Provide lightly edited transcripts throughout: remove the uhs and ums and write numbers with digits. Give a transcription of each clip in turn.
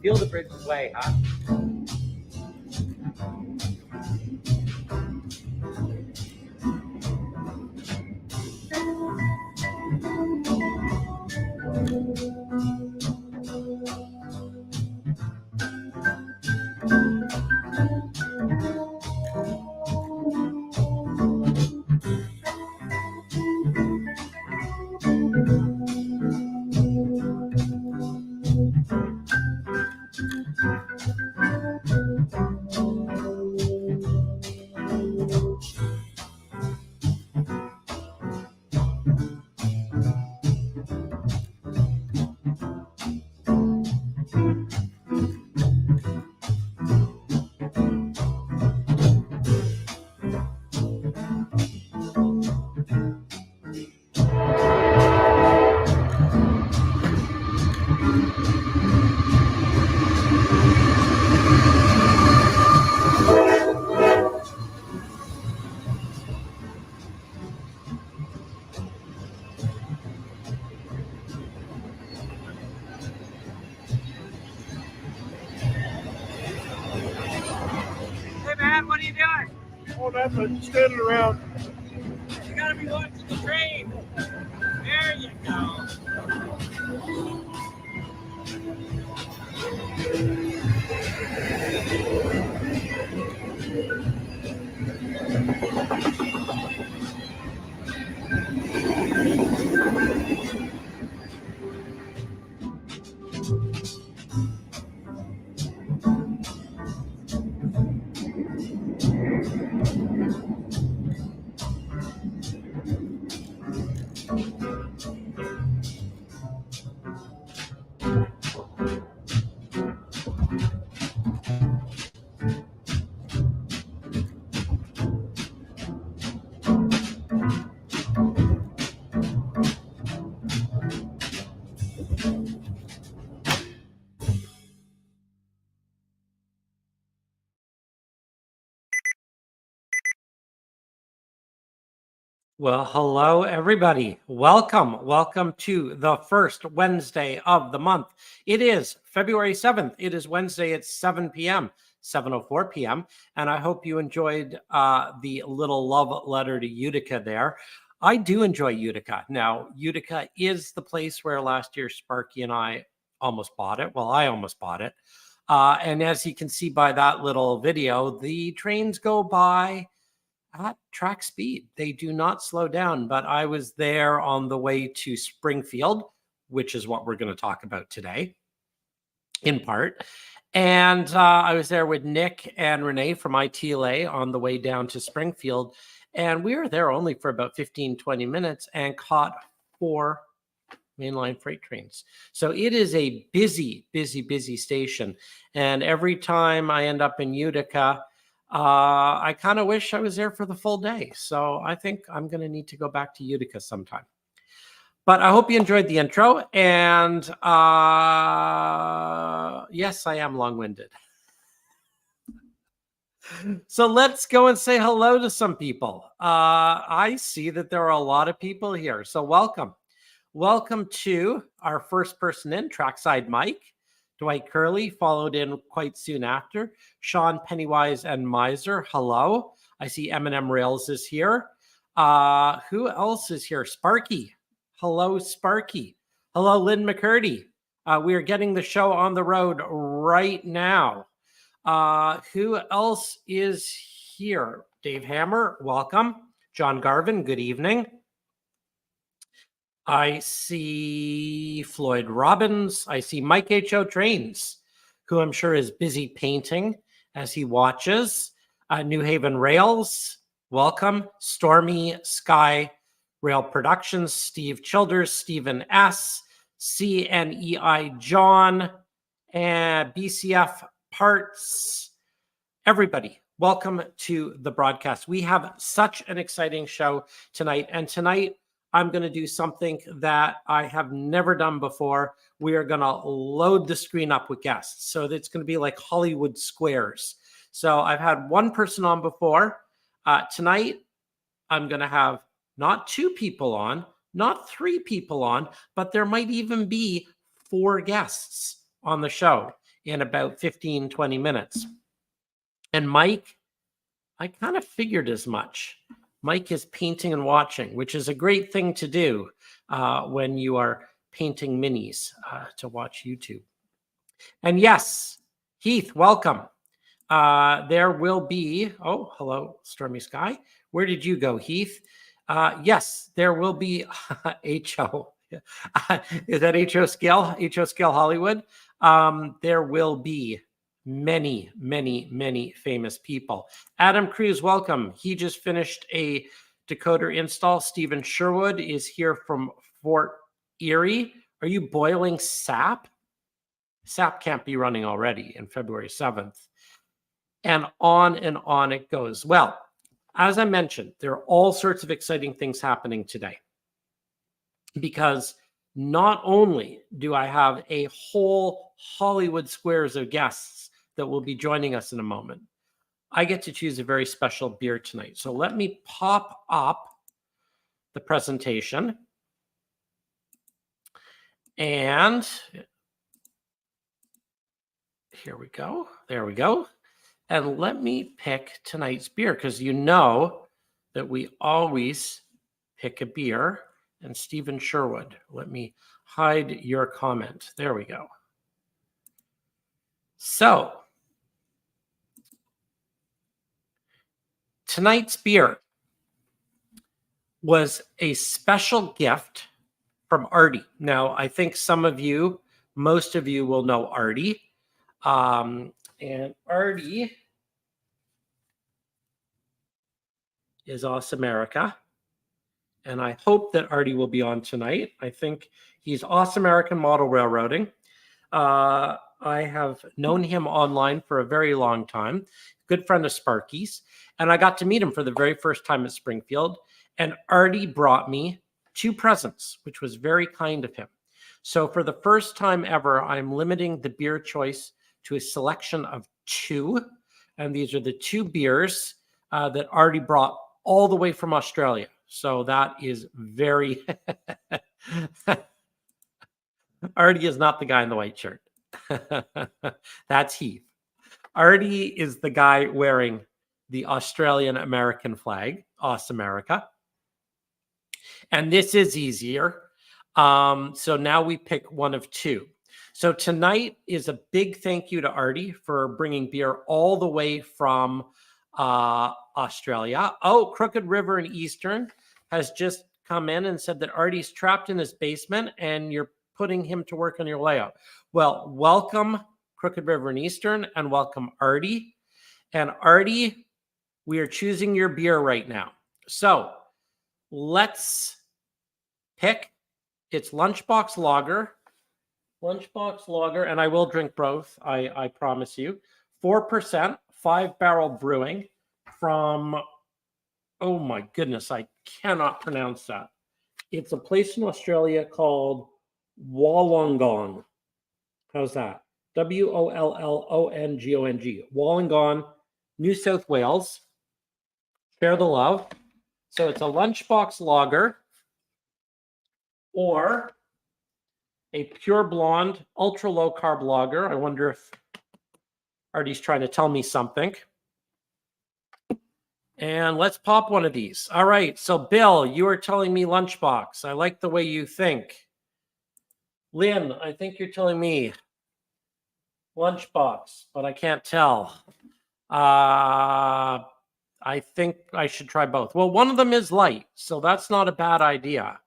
Feel the bridge sway, huh? Hey man, what are you doing? Oh, nothing. Standing around. You gotta be watching the train. There you go. Well, hello, everybody. Welcome to the first Wednesday of the month. It is February 7th. It is Wednesday at 7 p.m., 7:04 p.m. And I hope you enjoyed the little love letter to Utica there. I do enjoy Utica. Now, Utica is the place where last year Sparky and I almost bought it. Well, I almost bought it. And as you can see by that little video, the trains go by at track speed. They do not slow down, but I was there on the way to Springfield, which is what we're going to talk about today, in part. And I was there with Nick and Renee from ITLA on the way down to Springfield. And we were there only for about 15, 20 minutes and caught 4 mainline freight trains. So it is a busy station. And every time I end up in Utica, I kind of wish I was there for the full day. So I think I'm going to need to go back to Utica sometime. But I hope you enjoyed the intro. And yes, I am long-winded. So let's go and say hello to some people. I see that there are a lot of people here. So welcome. Welcome to our first person in, Trackside Mike. Dwight Curley followed in quite soon after. Sean Pennywise and Miser, hello. I see M&M Rails is here. Who else is here? Sparky. Hello, Sparky. Hello, Lynn McCurdy. We are getting the show on the road right now. Who else is here? Dave Hammer, welcome. John Garvin, good evening. I see Floyd Robbins. I see Mike H.O. Trains, who I'm sure is busy painting as he watches. New Haven Rails, welcome. Stormy Sky Rail Productions, Steve Childers, Stephen S., CNEI John, and BCF Parts. Everybody, welcome to the broadcast. We have such an exciting show tonight. And tonight, I'm going to do something that I have never done before. We are going to load the screen up with guests. So it's going to be like Hollywood Squares. So I've had one person on before. Tonight, I'm going to have not 2 people on, not 3 people on, but there might even be 4 guests on the show in about 15, 20 minutes. And Mike, I kind of figured as much. Mike is painting and watching, which is a great thing to do when you are painting minis to watch YouTube. And yes, Heath, welcome. There will be, oh, hello, Stormy Sky. Where did you go, Heath? Yes, there will be H.O. Is that H.O. Scale? H.O. Scale Hollywood? There will be many, many, many famous people. Adam Cruz, welcome. He just finished a decoder install. Stephen Sherwood is here from Fort Erie. Are you boiling sap? Sap can't be running already in February 7th. And on it goes. Well, as I mentioned, there are all sorts of exciting things happening today. Because not only do I have a whole Hollywood Squares of guests that will be joining us in a moment, I get to choose a very special beer tonight. So let me pop up the presentation. And here we go. There we go. And let me pick tonight's beer, because you know that we always pick a beer. And Stephen Sherwood, let me hide your comment. There we go. So tonight's beer was a special gift from Artie. Now, I think most of you will know Artie. And Artie is Awesome America. And I hope that Artie will be on tonight. I think he's Awesome American Model Railroading. I have known him online for a very long time. Good friend of Sparky's. And I got to meet him for the very first time at Springfield. And Artie brought me 2 presents, which was very kind of him. So for the first time ever, I'm limiting the beer choice to a selection of 2. And these are the 2 beers that Artie brought all the way from Australia. So that is very... Artie is not the guy in the white shirt. That's Heath. Artie is the guy wearing the Australian American flag, Awesome America. And this is easier. So now we pick one of 2. So tonight is a big thank you to Artie for bringing beer all the way from Australia. Oh, Crooked River and Eastern has just come in and said that Artie's trapped in his basement and you're putting him to work on your layout. Well, welcome Crooked River and Eastern, and welcome Artie. And Artie, we are choosing your beer right now. So let's pick. It's Lunchbox Lager. Lunchbox Lager, and I will drink both, I promise you. 4%, 5-barrel brewing from, oh my goodness, I cannot pronounce that. It's a place in Australia called Wollongong. How's that? Wollongong. Wollongong, New South Wales. Share the love. So it's a Lunchbox Lager or a pure blonde, ultra low carb lager. I wonder if Artie's trying to tell me something. And let's pop one of these. All right. So Bill, you are telling me Lunchbox. I like the way you think. Lynn, I think you're telling me Lunchbox, but I can't tell. I think I should try both. Well, one of them is light, so that's not a bad idea.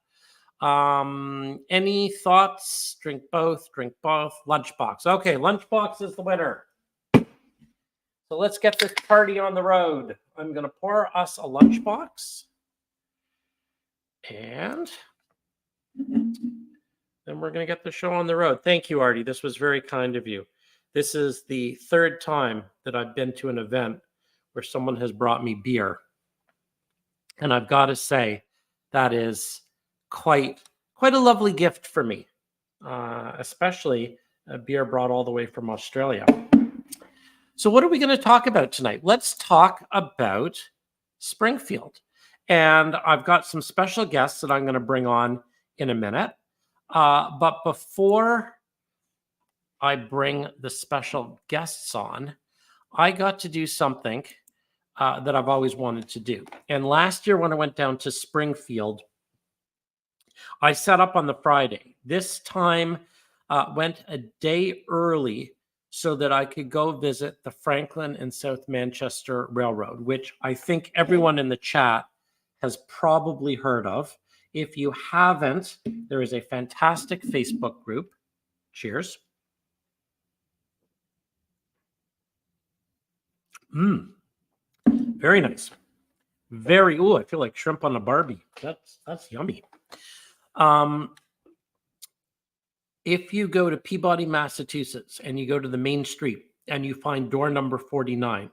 Any thoughts? Drink both. Lunchbox. Okay, Lunchbox is the winner. So let's get this party on the road. I'm going to pour us a lunchbox. And then we're going to get the show on the road. Thank you, Artie. This was very kind of you. This is the third time that I've been to an event where someone has brought me beer. And I've got to say, that is quite a lovely gift for me, especially a beer brought all the way from Australia. So what are we going to talk about tonight? Let's talk about Springfield. And I've got some special guests that I'm going to bring on in a minute. But before I bring the special guests on, I got to do something that I've always wanted to do. And last year when I went down to Springfield, I set up on the Friday. This time went a day early so that I could go visit the Franklin and South Manchester Railroad, which I think everyone in the chat has probably heard of. If you haven't, there is a fantastic Facebook group. Cheers. Very nice. I feel like shrimp on a Barbie. That's yummy. If you go to Peabody, Massachusetts, and you go to the main street and you find door number 49,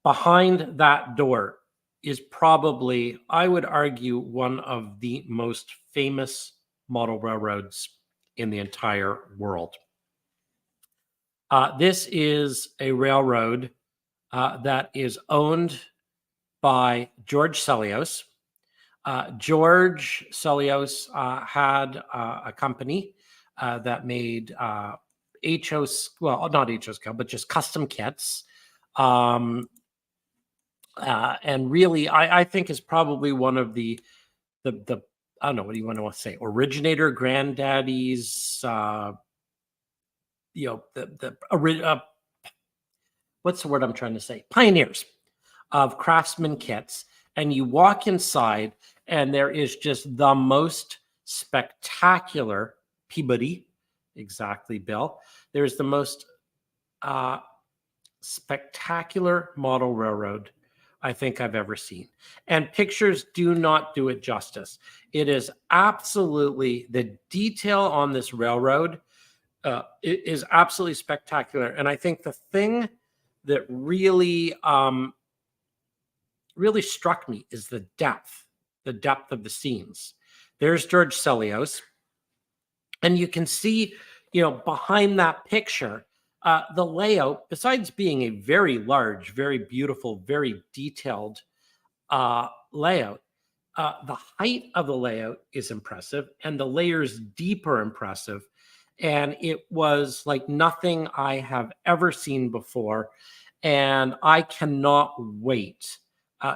behind that door is probably, I would argue, one of the most famous model railroads in the entire world. This is a railroad that is owned by George Sellios. George Sellios had a company that made not HO scale, but just custom kits. And really, I think is probably one of the I don't know, what do you want to say? Originator, granddaddies, what's the word I'm trying to say? Pioneers of craftsman kits. And you walk inside and there is just the most spectacular Peabody. Exactly, Bill. There's the most spectacular model railroad I think I've ever seen. And pictures do not do it justice. It is absolutely, the detail on this railroad it is absolutely spectacular. And I think the thing that really struck me is the depth of the scenes. There's George Sellios. And you can see, behind that picture, the layout, besides being a very large, very beautiful, very detailed layout, the height of the layout is impressive and the layers deep are impressive. And it was like nothing I have ever seen before. And I cannot wait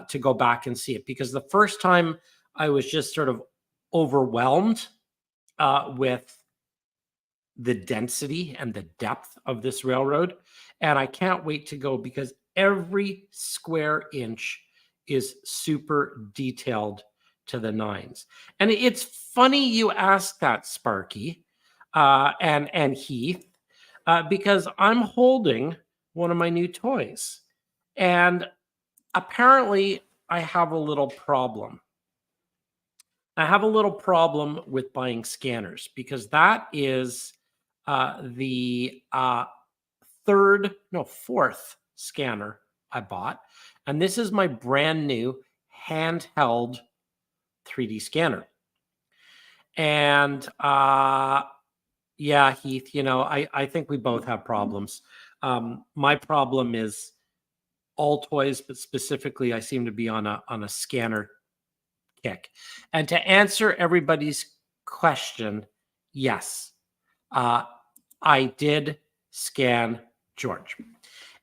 to go back and see it, because the first time I was just sort of overwhelmed with the density and the depth of this railroad. And I can't wait to go, because every square inch is super detailed to the nines. And it's funny you ask that, Sparky and Heath, because I'm holding one of my new toys. And apparently I have a little problem. I have a little problem with buying scanners, because that is the fourth scanner I bought. And this is my brand new handheld 3D scanner. And yeah, Heath, I think we both have problems. My problem is all toys, but specifically I seem to be on a scanner kick. And to answer everybody's question, yes, I did scan George.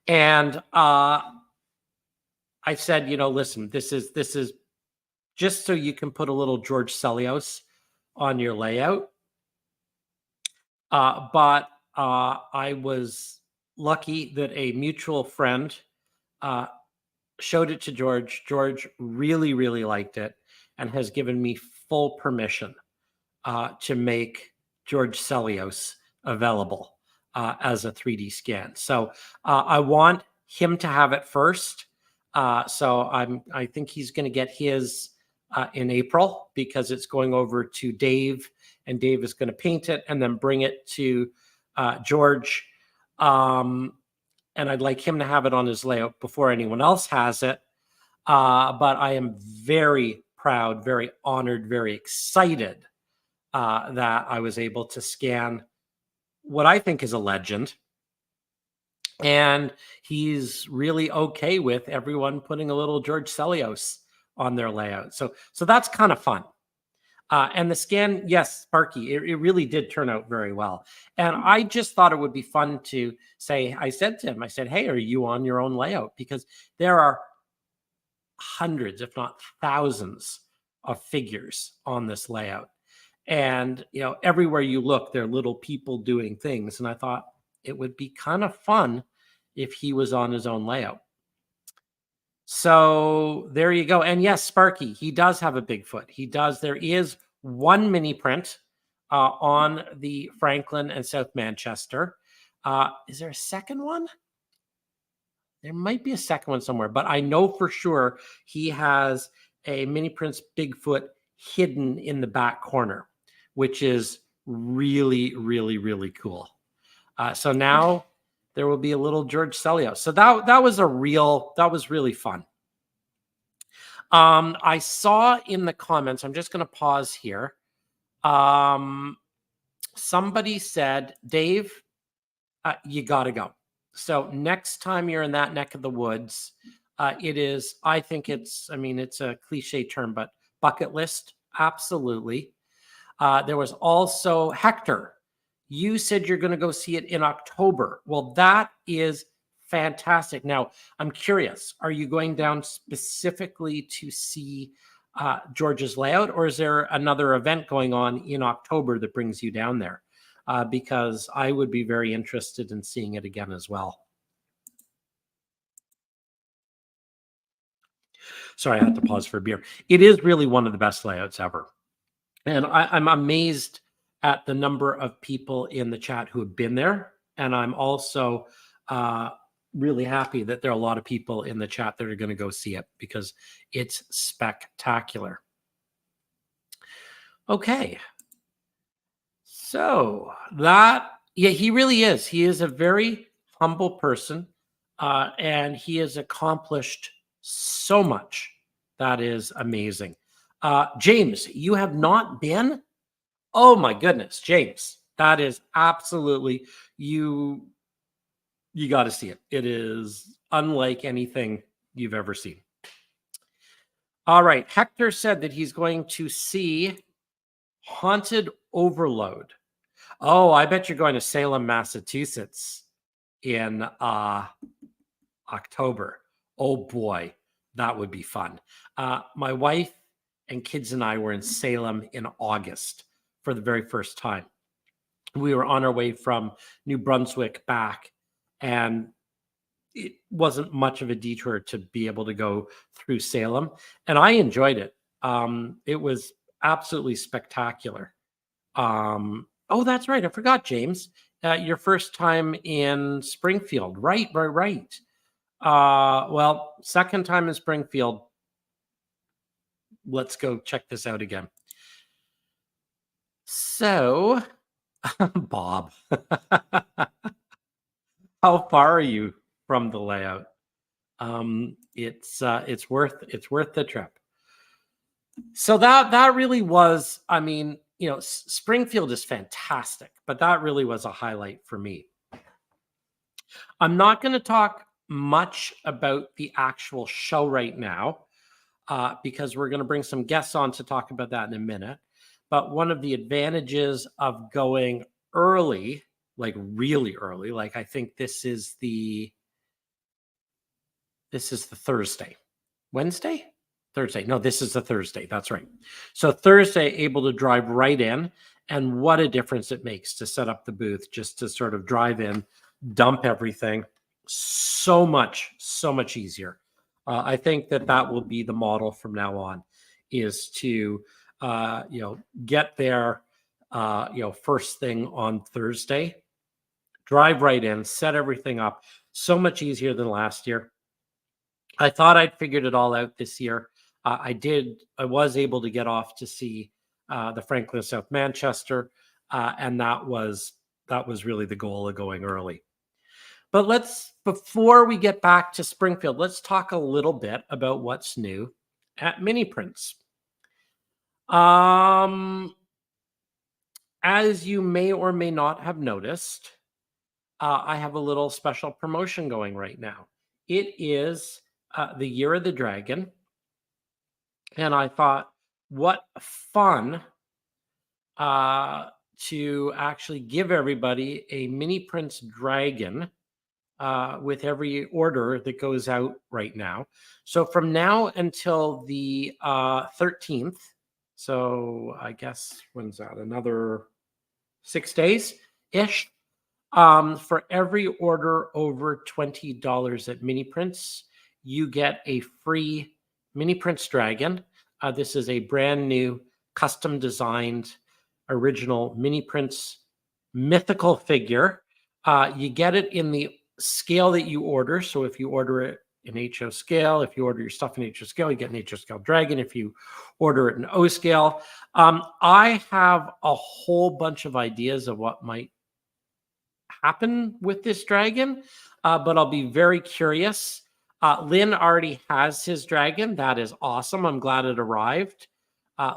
And I said, listen, this is just so you can put a little George Sellios on your layout. But I was lucky that a mutual friend showed it to George. George really, really liked it and has given me full permission to make George Celios available as a 3D scan. So I want him to have it first. So I think he's going to get his in April because it's going over to Dave, and Dave is going to paint it and then bring it to George. And I'd like him to have it on his layout before anyone else has it. But I am very proud, very honored, very excited that I was able to scan what I think is a legend. And he's really okay with everyone putting a little George Celios on their layout. So that's kind of fun. And the scan, yes, Sparky, it really did turn out very well. And I just thought it would be fun to say, I said to him, I said, hey, are you on your own layout? Because there are hundreds, if not thousands, of figures on this layout. And, everywhere you look, there are little people doing things. And I thought it would be kind of fun if he was on his own layout. So there you go. And yes, Sparky, he does have a Bigfoot. He does. There is one mini print on the Franklin and South Manchester. Is there a second one? There might be a second one somewhere, but I know for sure he has a mini prints Bigfoot hidden in the back corner, which is really, really, really cool. So now there will be a little George Celios. So that was really fun. I saw in the comments, I'm just going to pause here. Somebody said, Dave, you got to go. So next time you're in that neck of the woods, it's a cliche term, but bucket list. Absolutely. There was also Hector. You said you're going to go see it in October. Well, that is fantastic. Now, I'm curious, are you going down specifically to see George's layout, or is there another event going on in October that brings you down there? Because I would be very interested in seeing it again as well. Sorry, I had to pause for a beer. It is really one of the best layouts ever. And I'm amazed at the number of people in the chat who have been there. And I'm also really happy that there are a lot of people in the chat that are going to go see it because it's spectacular. Okay. So he really is. He is a very humble person, and he has accomplished so much. That is amazing. James, you have not been? Oh my goodness, James, that is absolutely, you got to see it. It is unlike anything you've ever seen. All right. Hector said that he's going to see Haunted Overload. Oh, I bet you're going to Salem, Massachusetts in October. Oh boy, that would be fun. My wife and kids and I were in Salem in August for the very first time. We were on our way from New Brunswick back, and it wasn't much of a detour to be able to go through Salem, and I enjoyed it. It was absolutely spectacular. Oh, that's right. I forgot, James. Your first time in Springfield. Right. Well, second time in Springfield. Let's go check this out again. So, Bob, how far are you from the layout? It's worth the trip. So that really was, Springfield is fantastic, but that really was a highlight for me. I'm not going to talk much about the actual show right now, because we're going to bring some guests on to talk about that in a minute. But one of the advantages of going early, like really early, like I think this is the Thursday. Wednesday? Thursday. No, this is the Thursday. That's right. So Thursday, able to drive right in. And what a difference it makes to set up the booth, just to sort of drive in, dump everything. So much easier. I think that will be the model from now on, is to, get there, first thing on Thursday. Drive right in, set everything up. So much easier than last year. I thought I'd figured it all out this year. I did. I was able to get off to see the Franklin South Manchester, and that was really the goal of going early. But before we get back to Springfield, let's talk a little bit about what's new at miniprints. As you may or may not have noticed, I have a little special promotion going right now. It is the Year of the Dragon. And I thought, what fun to actually give everybody a mini prints dragon with every order that goes out right now. So from now until the 13th, so I guess when's that? Another 6 days-ish. For every order over $20 at Mini Prints, you get a free Mini Prints Dragon. This is a brand new, custom designed, original Mini Prints mythical figure. You get it in the scale that you order. So if you order it in HO scale, if you order your stuff in HO scale, you get an HO scale dragon. If you order it in O scale, I have a whole bunch of ideas of what might happen with this dragon, but I'll be very curious. Lynn already has his dragon. That is awesome. I'm glad it arrived.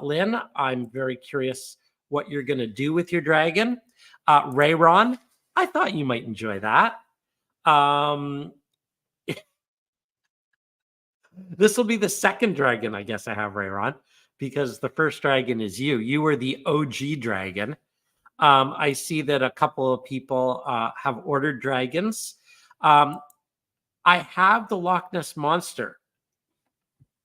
Lynn, I'm very curious what you're going to do with your dragon. Rayron, I thought you might enjoy that. This will be the second dragon, I guess I have, Rayron, because the first dragon is you. You were the OG dragon. I see that a couple of people have ordered dragons. I have the Loch Ness Monster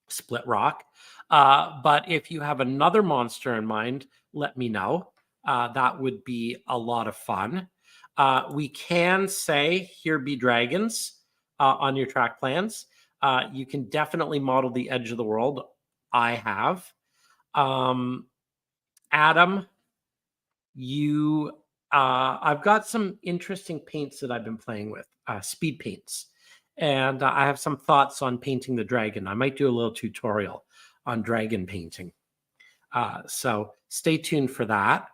Split Rock, but if you have another monster in mind, let me know. That would be a lot of fun. We can say, here be dragons on your track plans. You can definitely model the edge of the world. I have. Adam, I've got some interesting paints that I've been playing with, speed paints. And I have some thoughts on painting the dragon. I might do a little tutorial on dragon painting. So stay tuned for that.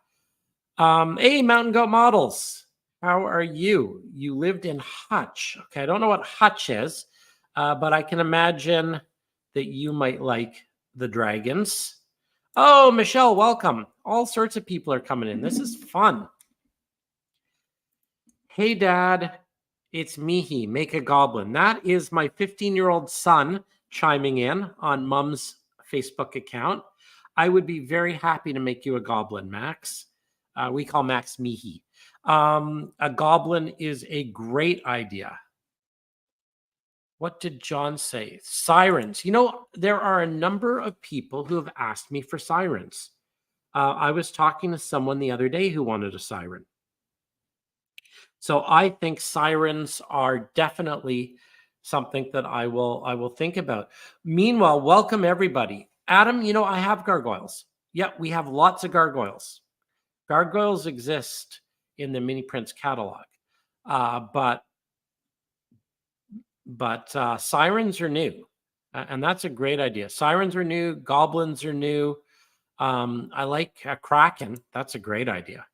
Hey, Mountain Goat Models, how are you? You lived in Hutch. Okay, I don't know what Hutch is, but I can imagine that you might like the dragons. Oh, Michelle, welcome. All sorts of people are coming in. This is fun. Hey, Dad, it's Mihi, make a goblin. That is my 15-year-old son chiming in on Mom's Facebook account. I would be very happy to make you a goblin, Max. We call Max Mihi. A goblin is a great idea. What did John say? Sirens. You know, there are a number of people who have asked me for sirens. I was talking to someone the other day who wanted a siren. So I think sirens are definitely something that I will think about. Meanwhile, welcome everybody. Adam, you know, I have gargoyles. Yeah, we have lots of gargoyles. Gargoyles exist in the Mini Prints catalog, but sirens are new, and that's a great idea. Sirens are new. Goblins are new. I like a kraken. That's a great idea.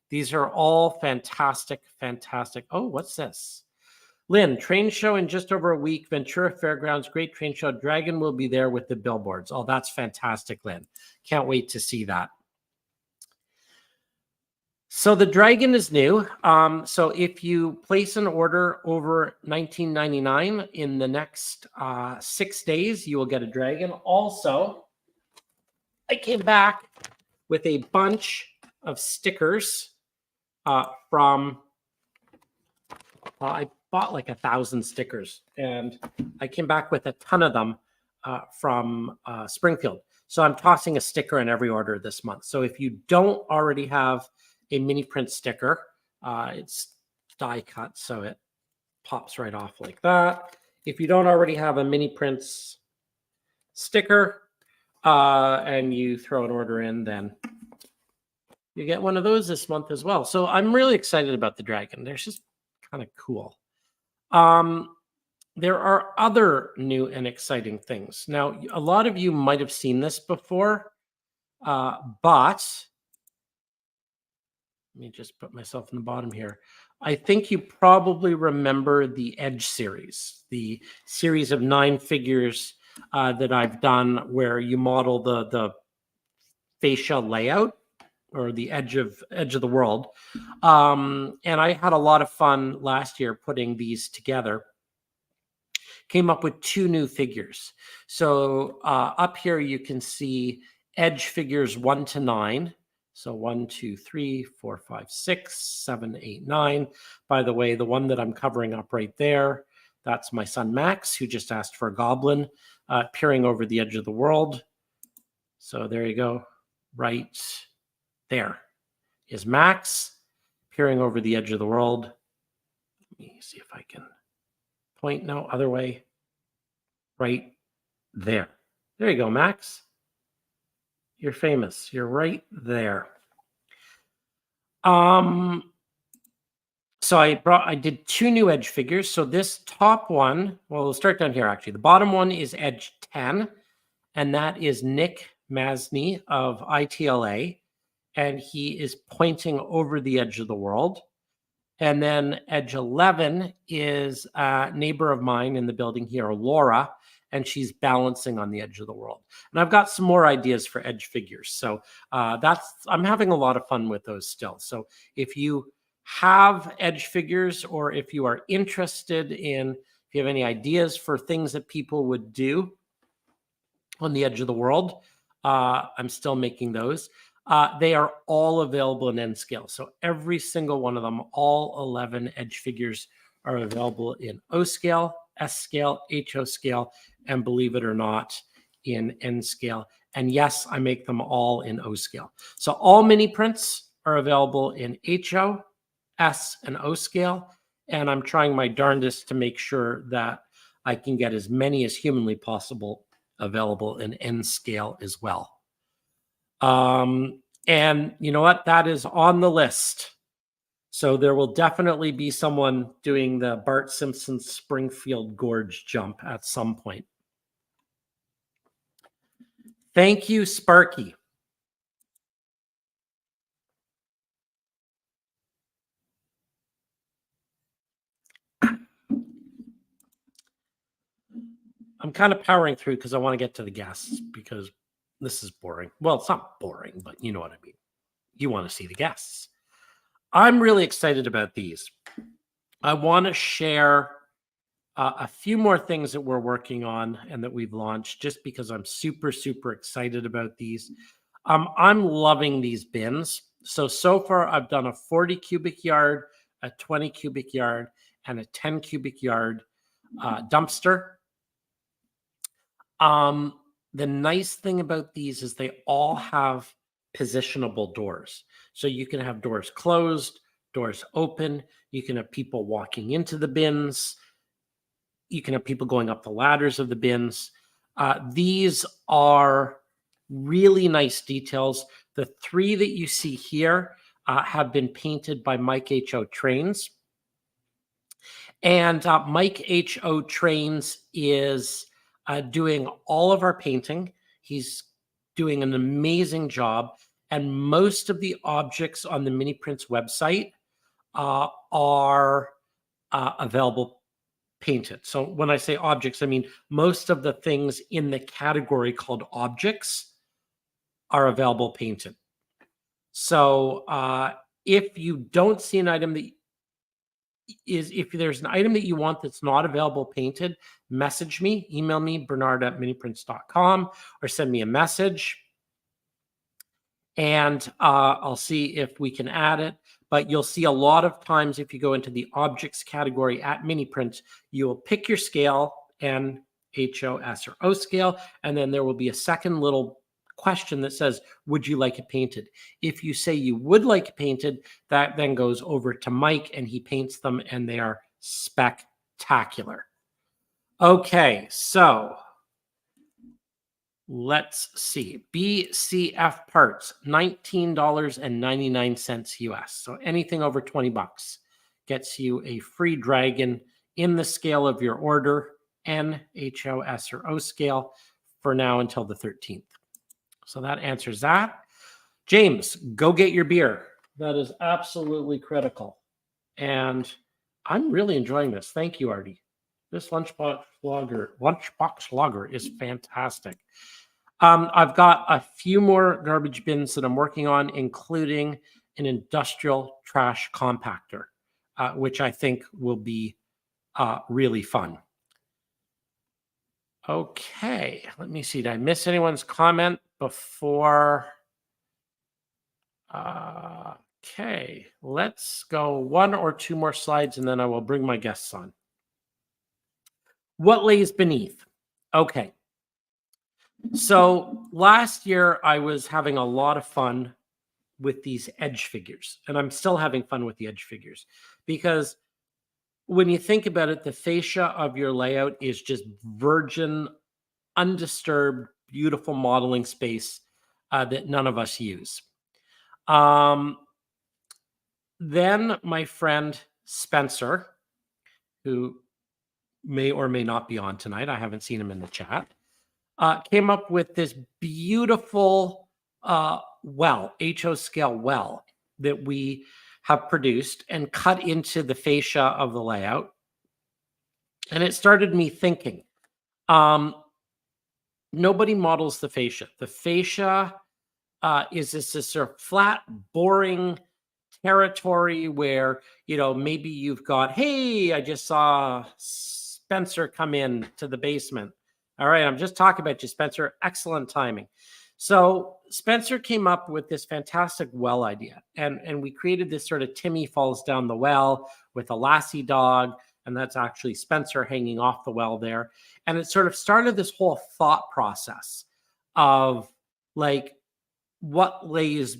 These are all fantastic, fantastic. Oh, what's this? Lynn, train show in just over a week. Ventura Fairgrounds, great train show. Dragon will be there with the billboards. Oh, that's fantastic, Lynn. Can't wait to see that. So the dragon is new. So if you place an order over $19.99 in the next 6 days, you will get a dragon. Also, I came back with a bunch of stickers from, I bought like 1,000 stickers, and I came back with a ton of them from Springfield. So I'm tossing a sticker in every order this month. So if you don't already have a mini print sticker, it's die cut, so it pops right off like that. If you don't already have a mini prints sticker and you throw an order in, then You get one of those this month as well. So I'm really excited about the dragon. They're just kind of cool. There are other new and exciting things. Now, a lot of you might have seen this before, but let me just put myself in the bottom here. I think you probably remember the Edge series, the series of 9 figures that I've done where you model the fascia layout or the edge of the world. And I had a lot of fun last year putting these together. Came up with 2 new figures. So up here you can see Edge figures 1 to 9. So 1, 2, 3, 4, 5, 6, 7, 8, 9. By the way, the one that I'm covering up right there, that's my son Max, who just asked for a goblin peering over the edge of the world. So there you go. Right there is Max peering over the edge of the world. Let me see if I can point. No, other way. Right there. There you go, Max. You're famous. You're right there. So I did 2 new Edge figures. So this top one, well, we'll start down here actually. The bottom one is Edge 10, and that is Nick Masney of ITLA, and he is pointing over the edge of the world. And then Edge 11 is a neighbor of mine in the building here, Laura, and she's balancing on the edge of the world. And I've got some more ideas for Edge figures. So I'm having a lot of fun with those still. So if you have Edge figures, or if you are interested in, if you have any ideas for things that people would do on the edge of the world, I'm still making those. They are all available in N scale. So every single one of them, all 11 Edge figures are available in O scale, S scale, HO scale, and believe it or not, in N scale. And yes, I make them all in O scale. So all mini prints are available in HO, S, and O scale. And I'm trying my darndest to make sure that I can get as many as humanly possible available in N scale as well. And you know what? That is on the list. So there will definitely be someone doing the Bart Simpson Springfield Gorge jump at some point. Thank you, Sparky. I'm kind of powering through because I want to get to the guests, because this is boring. Well, it's not boring, but you know what I mean. You want to see the guests. I'm really excited about these. I want to share a few more things that we're working on and that we've launched, just because I'm super, super excited about these. I'm loving these bins. So far, I've done a 40 cubic yard, a 20 cubic yard, and a 10 cubic yard dumpster. The nice thing about these is they all have positionable doors. So you can have doors closed, doors open. You can have people walking into the bins. You can have people going up the ladders of the bins. These are really nice details. The 3 that you see here have been painted by Mike H.O. Trains. And Mike H.O. Trains is doing all of our painting. He's doing an amazing job. And most of the objects on the Mini Prints website are available painted. So when I say objects, I mean most of the things in the category called objects are available painted. So if you don't see an item that if there's an item that you want that's not available painted, message me, email me, bernard@miniprints.com, or send me a message, and I'll see if we can add it. But you'll see a lot of times if you go into the objects category at Mini Prints, you will pick your scale, N, HO, S, or O scale, and then there will be a second little question that says, would you like it painted? If you say you would like it painted, that then goes over to Mike and he paints them, and they are spectacular. Okay, so Let's see. BCF parts, $19.99 US. So anything over 20 bucks gets you a free dragon in the scale of your order, N, H, O, S, or O scale, for now until the 13th. So that answers that. James, go get your beer. That is absolutely critical. And I'm really enjoying this. Thank you, Artie. This lunchbox lager is fantastic. I've got a few more garbage bins that I'm working on, including an industrial trash compactor, which I think will be really fun. Okay, let me see. Did I miss anyone's comment before? Okay, let's go one or two more slides and then I will bring my guests on. What lays beneath? Okay. So last year I was having a lot of fun with these edge figures, and I'm still having fun with the edge figures because when you think about it, the fascia of your layout is just virgin, undisturbed, beautiful modeling space that none of us use. Then my friend Spencer, who may or may not be on tonight, I haven't seen him in the chat, came up with this beautiful well, HO scale well that we have produced and cut into the fascia of the layout. And it started me thinking, nobody models the fascia. The fascia is this sort of flat, boring territory where, you know, maybe you've got, hey, I just saw Spencer come in to the basement. All right, I'm just talking about you, Spencer. Excellent timing. So Spencer came up with this fantastic well idea, and we created this sort of Timmy falls down the well with a lassie dog, and that's actually Spencer hanging off the well there. And it sort of started this whole thought process of like what lays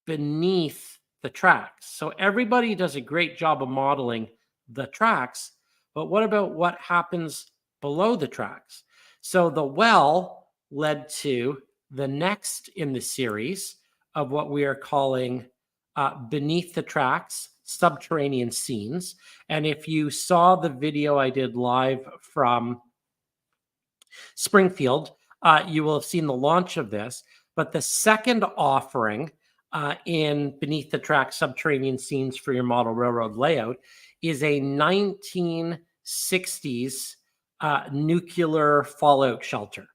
beneath the tracks. So everybody does a great job of modeling the tracks, but what about what happens below the tracks? So the well led to the next in the series of what we are calling Beneath the Tracks, Subterranean Scenes. And if you saw the video I did live from Springfield, you will have seen the launch of this. But the second offering in Beneath the Tracks, Subterranean Scenes for your model railroad layout is a 1960s nuclear fallout shelter.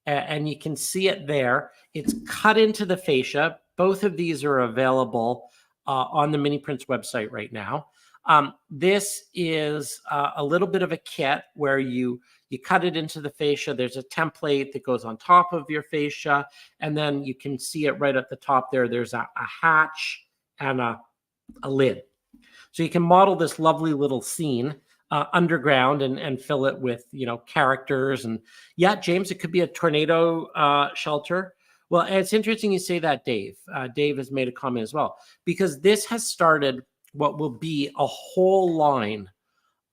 And you can see it there. It's cut into the fascia. Both of these are available on the Miniprints website right now. This is a little bit of a kit where you cut it into the fascia. There's a template that goes on top of your fascia. And then you can see it right at the top there. There's a hatch and a lid. So you can model this lovely little scene underground and fill it with, you know, characters. And yeah, James, it could be a tornado shelter. Well, it's interesting you say that, Dave. Dave has made a comment as well, because this has started what will be a whole line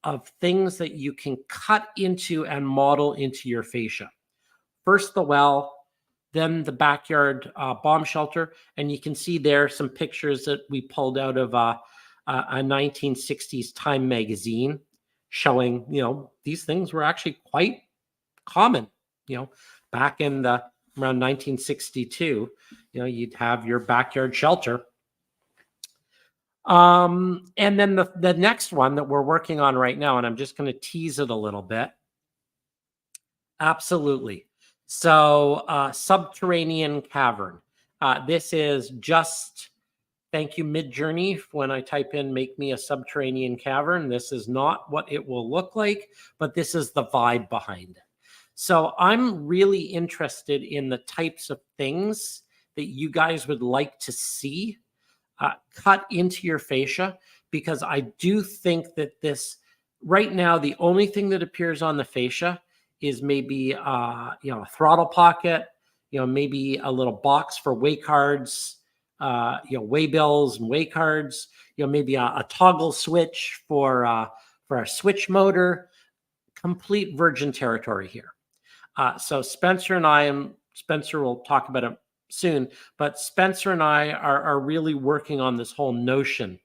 of things that you can cut into and model into your fascia. First the well, then the backyard bomb shelter. And you can see there some pictures that we pulled out of a 1960s Time magazine showing, you know, these things were actually quite common, you know, back in the around 1962, you know, you'd have your backyard shelter. And then the next one that we're working on right now, and I'm just going to tease it a little bit. Absolutely. So Subterranean Cavern. This is just, thank you, Midjourney. When I type in, make me a subterranean cavern, this is not what it will look like, but this is the vibe behind it. So I'm really interested in the types of things that you guys would like to see cut into your fascia, because I do think that this, right now, the only thing that appears on the fascia is maybe, you know, a throttle pocket, you know, maybe a little box for way cards, you know, way bills and way cards, you know, maybe a toggle switch for a switch motor. Complete virgin territory here. So Spencer and I am Spencer will talk about it soon, but Spencer and I are really working on this whole notion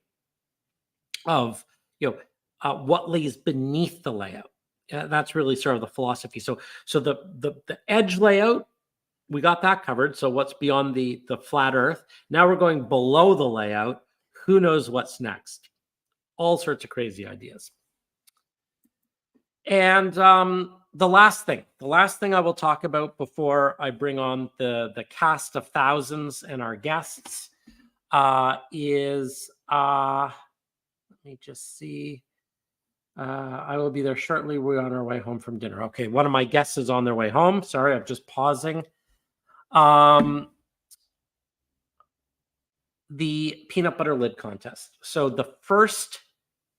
of, what lays beneath the layout. That's really sort of the philosophy. So the edge layout, we got that covered. So what's beyond the flat earth? Now we're going below the layout. Who knows what's next? All sorts of crazy ideas. And the last thing I will talk about before I bring on the cast of thousands and our guests is let me just see. I will be there shortly. We're on our way home from dinner. Okay, one of my guests is on their way home. Sorry, I'm just pausing. The peanut butter lid contest. So the first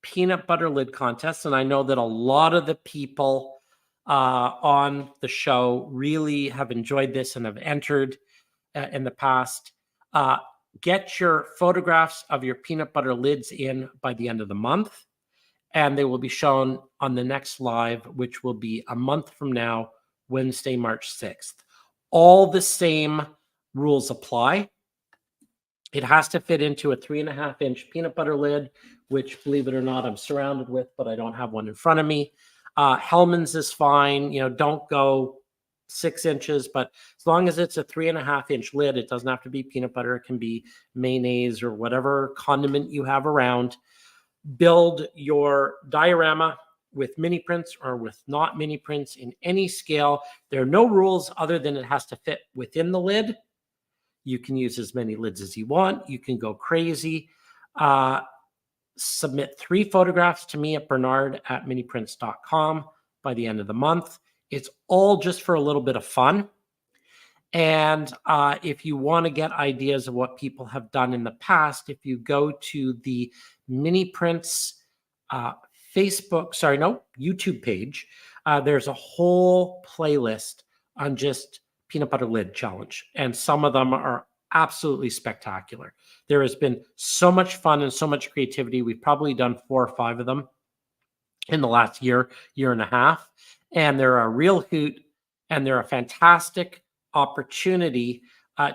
peanut butter lid contest, and I know that a lot of the people on the show really have enjoyed this and have entered in the past. Get your photographs of your peanut butter lids in by the end of the month, and they will be shown on the next live, which will be a month from now, Wednesday, March 6th. All the same rules apply. It has to fit into a 3.5-inch peanut butter lid, which, believe it or not, I'm surrounded with, but I don't have one in front of me. Hellman's is fine. Don't go 6 inches, but as long as it's a 3.5-inch lid, it doesn't have to be peanut butter. It can be mayonnaise or whatever condiment you have around. Build your diorama with mini prints or with not mini prints in any scale. There are no rules other than it has to fit within the lid. You can use as many lids as you want. You can go crazy. Submit 3 photographs to me at bernard@miniprints.com by the end of the month. It's all just for a little bit of fun. And if you want to get ideas of what people have done in the past, if you go to the Mini Prints YouTube page, there's a whole playlist on just peanut butter lid challenge. And some of them are absolutely spectacular. There has been so much fun and so much creativity. We've probably done 4 or 5 of them in the last year and a half. And they're a real hoot, and they're a fantastic opportunity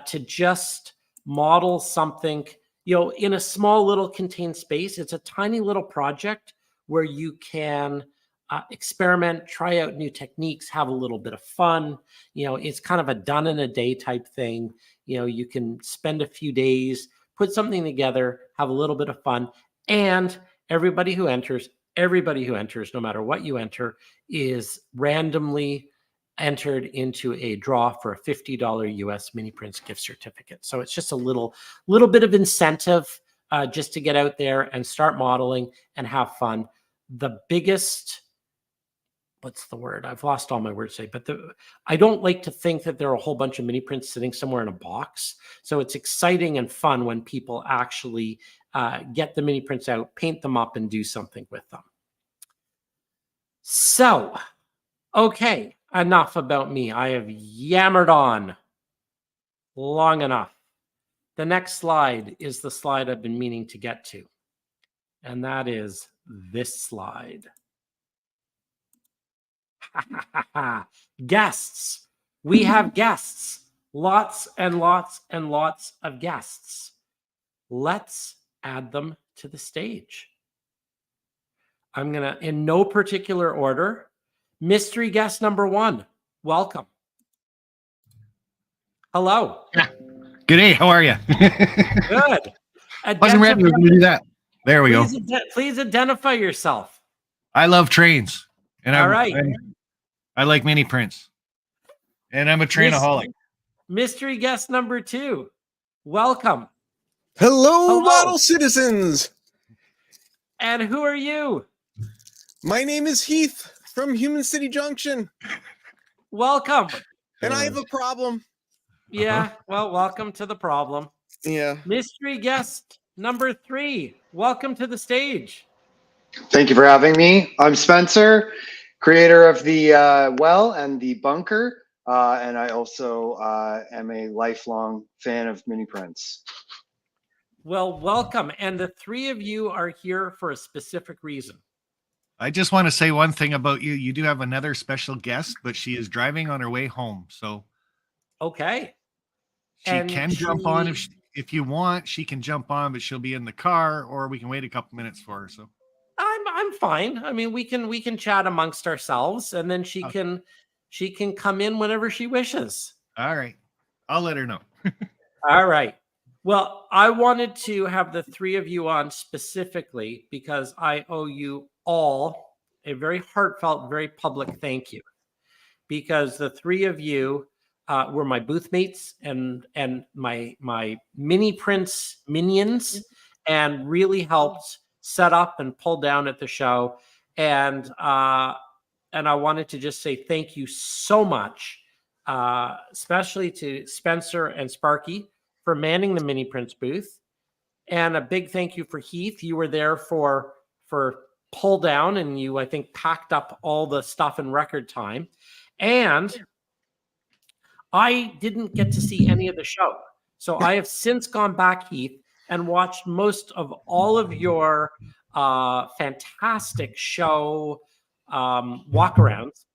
to just model something, in a small little contained space. It's a tiny little project where you can experiment, try out new techniques, have a little bit of fun. It's kind of a done in a day type thing. You can spend a few days, put something together, have a little bit of fun. And everybody who enters, no matter what you enter, is randomly entered into a draw for a $50 US Mini Prints gift certificate. So it's just a little bit of incentive just to get out there and start modeling and have fun. The biggest, what's the word? I've lost all my words today, but I don't like to think that there are a whole bunch of mini prints sitting somewhere in a box. So it's exciting and fun when people actually get the mini prints out, paint them up, and do something with them. So, okay, enough about me. I have yammered on long enough. The next slide is the slide I've been meaning to get to, and that is this slide. Guests. We have guests. Lots and lots and lots of guests. Let's add them to the stage. I'm going to, in no particular order, mystery guest number 1. Welcome. Hello. Yeah. Good day. How are you? Good. Wasn't ready to do that. There we go. Please identify yourself. I love trains. And all right. I like mini prints. And I'm a trainaholic. Mystery guest number 2. Welcome. Hello, model citizens. And who are you? My name is Heath from Human City Junction. Welcome. And I have a problem. Yeah, well, welcome to the problem. Yeah. Mystery guest number 3. Welcome to the stage. Thank you for having me. I'm Spencer, creator of the Well and the Bunker. And I also am a lifelong fan of mini prints. Well, welcome. And the 3 of you are here for a specific reason. I just want to say one thing about you. You do have another special guest, but she is driving on her way home. So Okay. She And can jump on if you want. She can jump on, but she'll be in the car, or we can wait a couple minutes for her. So I'm fine. I mean, we can chat amongst ourselves, and then she can come in whenever she wishes. all right, I'll let her know. All right. Well, I wanted to have the three of you on specifically because I owe you all a very heartfelt, very public thank you, because the three of you were my booth mates and my mini prints minions, and really helped set up and pull down at the show. And I wanted to just say thank you so much, especially to Spencer and Sparky for manning the mini prints booth, and a big thank you for Heath. You were there for pull down, and you, I think, packed up all the stuff in record time. And I didn't get to see any of the show, so I have since gone back, Heath, and watched most of all of your fantastic show walkarounds,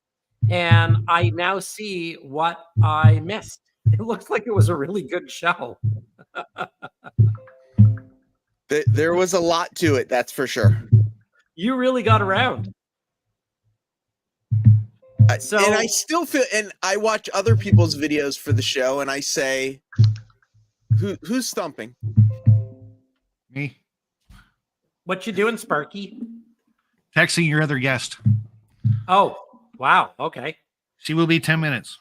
and I now see what I missed. It looks like it was a really good show. There was a lot to it, that's for sure. You really got around. So, and I still feel, and I watch other people's videos for the show, and I say, who's thumping? Me what you doing, Sparky? texting your other guest. Oh, wow. Okay. She will be 10 minutes.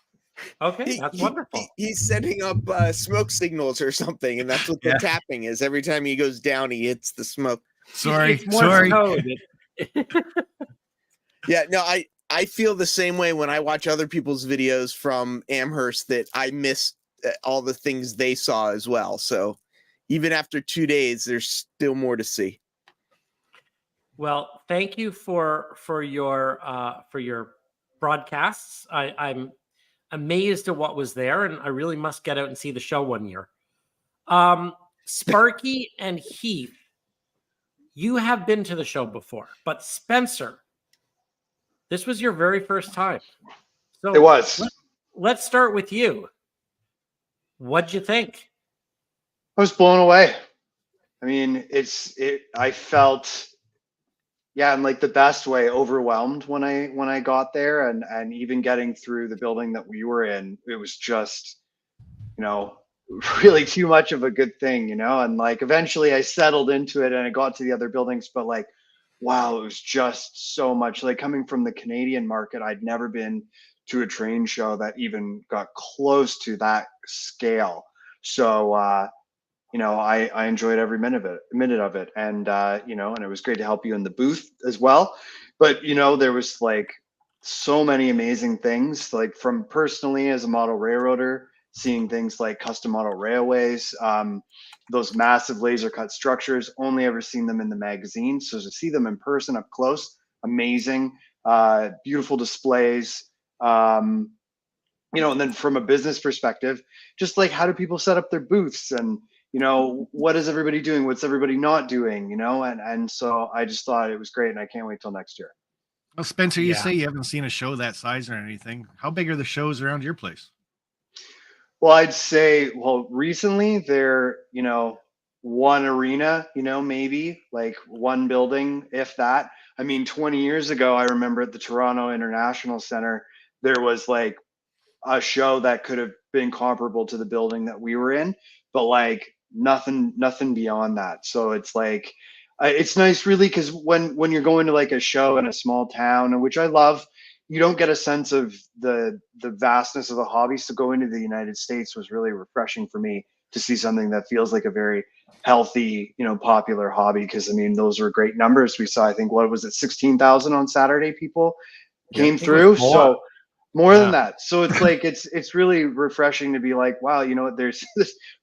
Okay, that's wonderful. He's setting up smoke signals or something, and that's what the tapping is. Every time he goes down, he hits the smoke. Sorry. It's Morse code. Yeah, no, I feel the same way when I watch other people's videos from Amherst, that I miss all the things they saw as well. So even after 2 days, there's still more to see. Well, thank you for your broadcasts. I'm amazed at what was there, and I really must get out and see the show one year. Sparky and Heath, you have been to the show before, but Spencer, this was your very first time. So It was. Let's start with you. What'd you think? I was blown away. I mean, I felt, yeah, in like the best way, overwhelmed when I got there, and even getting through the building that we were in, it was just, really too much of a good thing, and like eventually I settled into it and I got to the other buildings, but like, wow, it was just so much. Like, coming from the Canadian market, I'd never been to a train show that even got close to that scale. So I enjoyed every minute of it, and and it was great to help you in the booth as well. But there was like so many amazing things, like from personally as a model railroader, seeing things like custom model railways, those massive laser cut structures, only ever seen them in the magazine. So to see them in person up close, amazing, beautiful displays. And then from a business perspective, just like, how do people set up their booths, and what is everybody doing? What's everybody not doing? And so I just thought it was great, and I can't wait till next year. Well, Spencer, you say you haven't seen a show that size or anything. How big are the shows around your place? Well, I'd say, recently they're, one arena, maybe like one building, if that. I mean, 20 years ago, I remember at the Toronto International Center, there was like a show that could have been comparable to the building that we were in, but like nothing beyond that. So it's like, it's nice really, because when you're going to like a show in a small town, which I love, you don't get a sense of the vastness of the hobby. So going to the United States was really refreshing for me to see something that feels like a very healthy, popular hobby. Because I mean, those were great numbers. We saw, I think, what was it, 16,000 on Saturday people came through. So more than that. So it's like, it's really refreshing to be like, wow, there's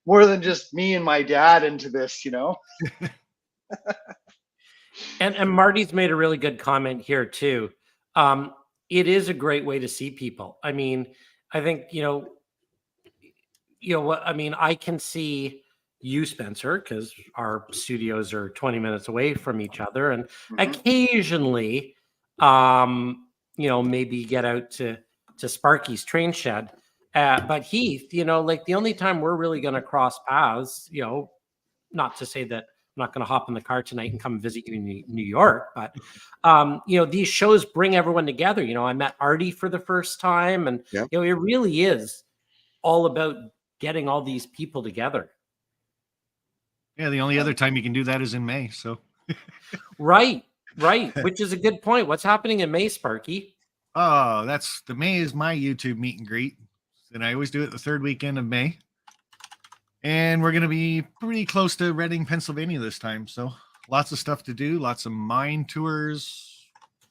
more than just me and my dad into this, And Marty's made a really good comment here too. It is a great way to see people. I mean, I think, what I mean, I can see you, Spencer, because our studios are 20 minutes away from each other, and occasionally, maybe get out to Sparky's train shed. But Heath, like the only time we're really going to cross paths, not to say that I'm not going to hop in the car tonight and come visit you in New York, but these shows bring everyone together. I met Artie for the first time, and Yeah. it really is all about getting all these people together. Yeah, the only other time you can do that is in May. So Right, which is a good point. What's happening in May, Sparky? oh, that's the May is my YouTube meet and greet. And I always do it the third weekend of May. And we're going to be pretty close to Reading, Pennsylvania this time. So lots of stuff to do, lots of mine tours,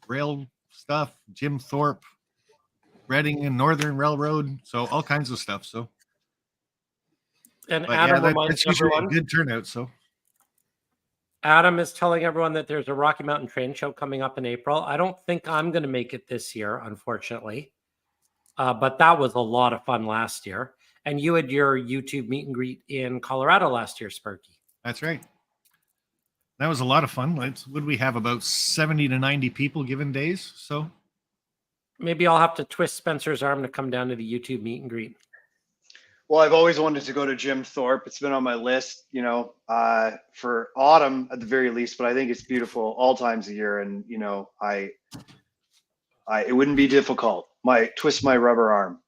rail stuff, Jim Thorpe, Reading and Northern Railroad. So all kinds of stuff. So, And but Adam yeah, reminds that's usually everyone. a good turnout. So Adam is telling everyone that there's a Rocky Mountain Train Show coming up in April. I don't think I'm going to make it this year, unfortunately. But that was a lot of fun last year. And you had your YouTube meet and greet in Colorado last year, Sparky. that's right. That was a lot of fun. What did we have? About 70 to 90 people given days. So Maybe I'll have to twist Spencer's arm to come down to the YouTube meet and greet. Well, I've always wanted to go to Jim Thorpe. It's been on my list, for autumn at the very least, but I think it's beautiful all times of year. And, it wouldn't be difficult. Twist my rubber arm.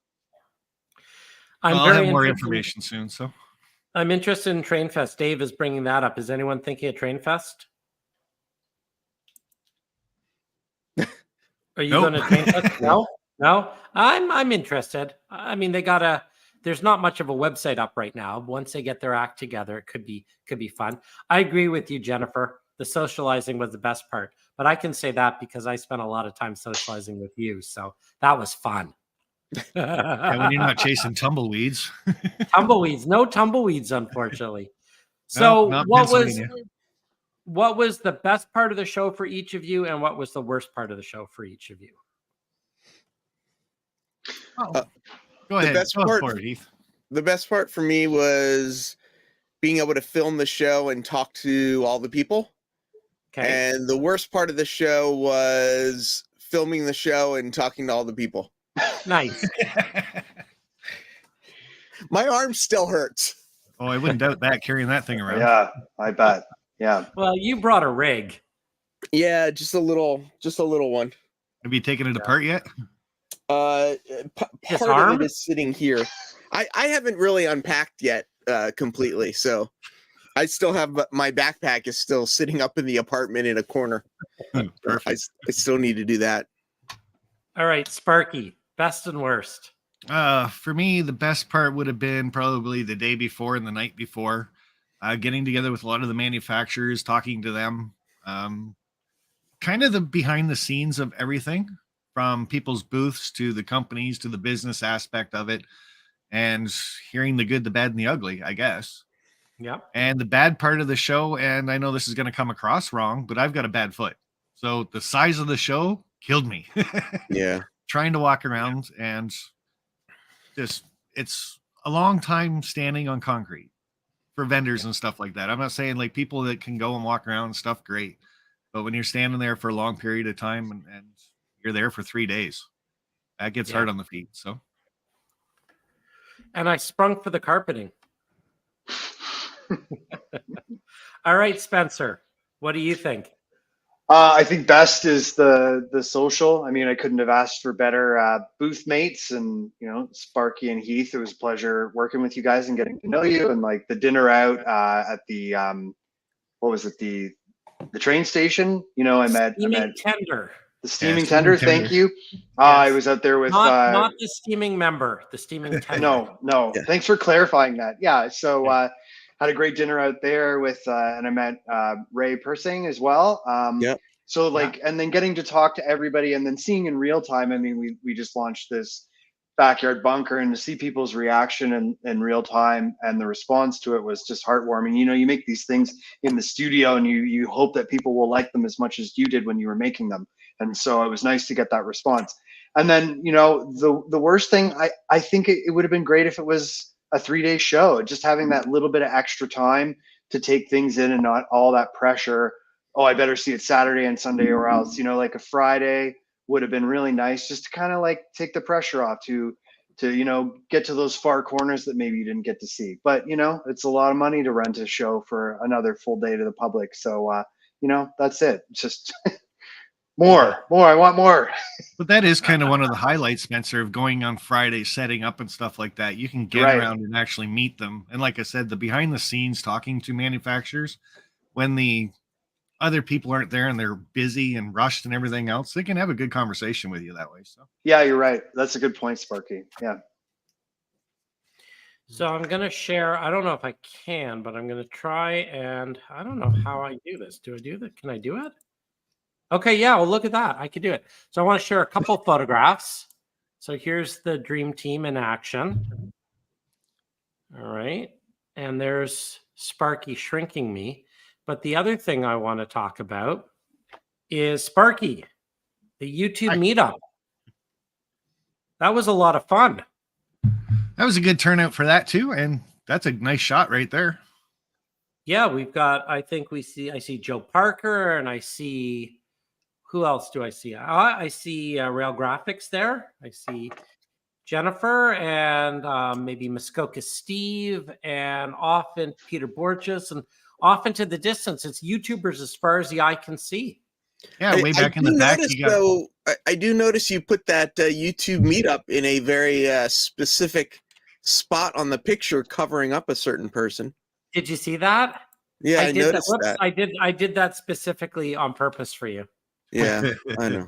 I'll have more information soon. So I'm interested in Train Fest. Dave is bringing that up. Is anyone thinking of Train Fest? Are you Nope. going to Train Fest? No. I'm interested. I mean, there's not much of a website up right now. Once they get their act together, it could be fun. I agree with you, Jennifer. The socializing was the best part, but I can say that because I spent a lot of time socializing with you, so that was fun. yeah, when you're not chasing tumbleweeds. No tumbleweeds, unfortunately. So not what Pennsylvania. was the best part of the show for each of you, and what was the worst part of the show for each of you? Go ahead. best Go part- for it, Heath. The best part for me was being able to film the show and talk to all the people. Okay. And the worst part of the show was filming the show and talking to all the people. Nice. My arm still hurts. Oh, I wouldn't doubt that, carrying that thing around. Yeah, I bet. Yeah. Well, you brought a rig. Yeah, just a little one. Have you taken it apart yet? His Part arm? of it is sitting here. I haven't really unpacked yet completely, so I still have my backpack is still sitting up in the apartment in a corner. Perfect. I still need to do that. All right, Sparky, best and worst. For me, the best part would have been probably the day before and the night before, getting together with a lot of the manufacturers, talking to them, kind of the behind the scenes of everything, from people's booths to the companies to the business aspect of it, and hearing the good, the bad, and the ugly, I guess. Yeah. And the bad part of the show, and I know this is going to come across wrong, but I've got a bad foot. So the size of the show killed me. Yeah. Trying to walk around, and it's a long time standing on concrete for vendors and stuff like that. I'm not saying like people that can go and walk around and stuff, great. But when you're standing there for a long period of time and you're there for 3 days, that gets hard on the feet. So, And I sprung for the carpeting. All right, Spencer, what do you think? I think best is the social. I mean, I couldn't have asked for better booth mates, and Sparky and Heath. It was a pleasure working with you guys and getting to know you. And like the dinner out at the what was it, the train station? I met Tender. the steaming steaming tender. tender. Thank you. I was out there with Not the steaming member, the steaming tender. No. Yeah. Thanks for clarifying that. Yeah. So had a great dinner out there with, and I met Ray Persing as well. Yep. So and then getting to talk to everybody and then seeing in real time. I mean, we just launched this backyard bunker, and to see people's reaction in real time and the response to it was just heartwarming. You make these things in the studio and you hope that people will like them as much as you did when you were making them. And so it was nice to get that response. And then, the worst thing, I think it would have been great if it was a 3-day show, just having that little bit of extra time to take things in and not all that pressure. Oh, I better see it Saturday and Sunday or else, like a Friday would have been really nice, just to kind of like take the pressure off to to, you know, get to those far corners that maybe you didn't get to see. But, you know, it's a lot of money to rent a show for another full day to the public. So, you know, that's it. Just more. I want more. But that is kind of one of the highlights, Spencer, of going on Friday, setting up and stuff like that. You can get Right. around and actually meet them. And like I said, the behind the scenes talking to manufacturers when the other people aren't there and they're busy and rushed and everything else, they can have a good conversation with you that way. So Yeah, you're right. That's a good point, Sparky. Yeah. So I'm going to share. I don't know if I can, but I'm going to try. And I don't know how I do this. Do I do that? Can I do it? Okay. Yeah. Well, look at that. I could do it. So I want to share a couple photographs. So here's the dream team in action. All right. And there's Sparky shrinking me. But the other thing I want to talk about is Sparky, the YouTube meetup. That was a lot of fun. that was a good turnout for that too. And that's a nice shot right there. Yeah, we've got, I see Joe Parker, and I see, who else do I see? I see Rail Graphics there. I see Jennifer and maybe Muskoka Steve, and often Peter Borges, and off into the distance, it's YouTubers as far as the eye can see. Yeah, way back in the back. I do notice you put that YouTube meetup in a very specific spot on the picture, covering up a certain person. Did you see that? Yeah, I noticed that. I did that specifically on purpose for you. Yeah, I know.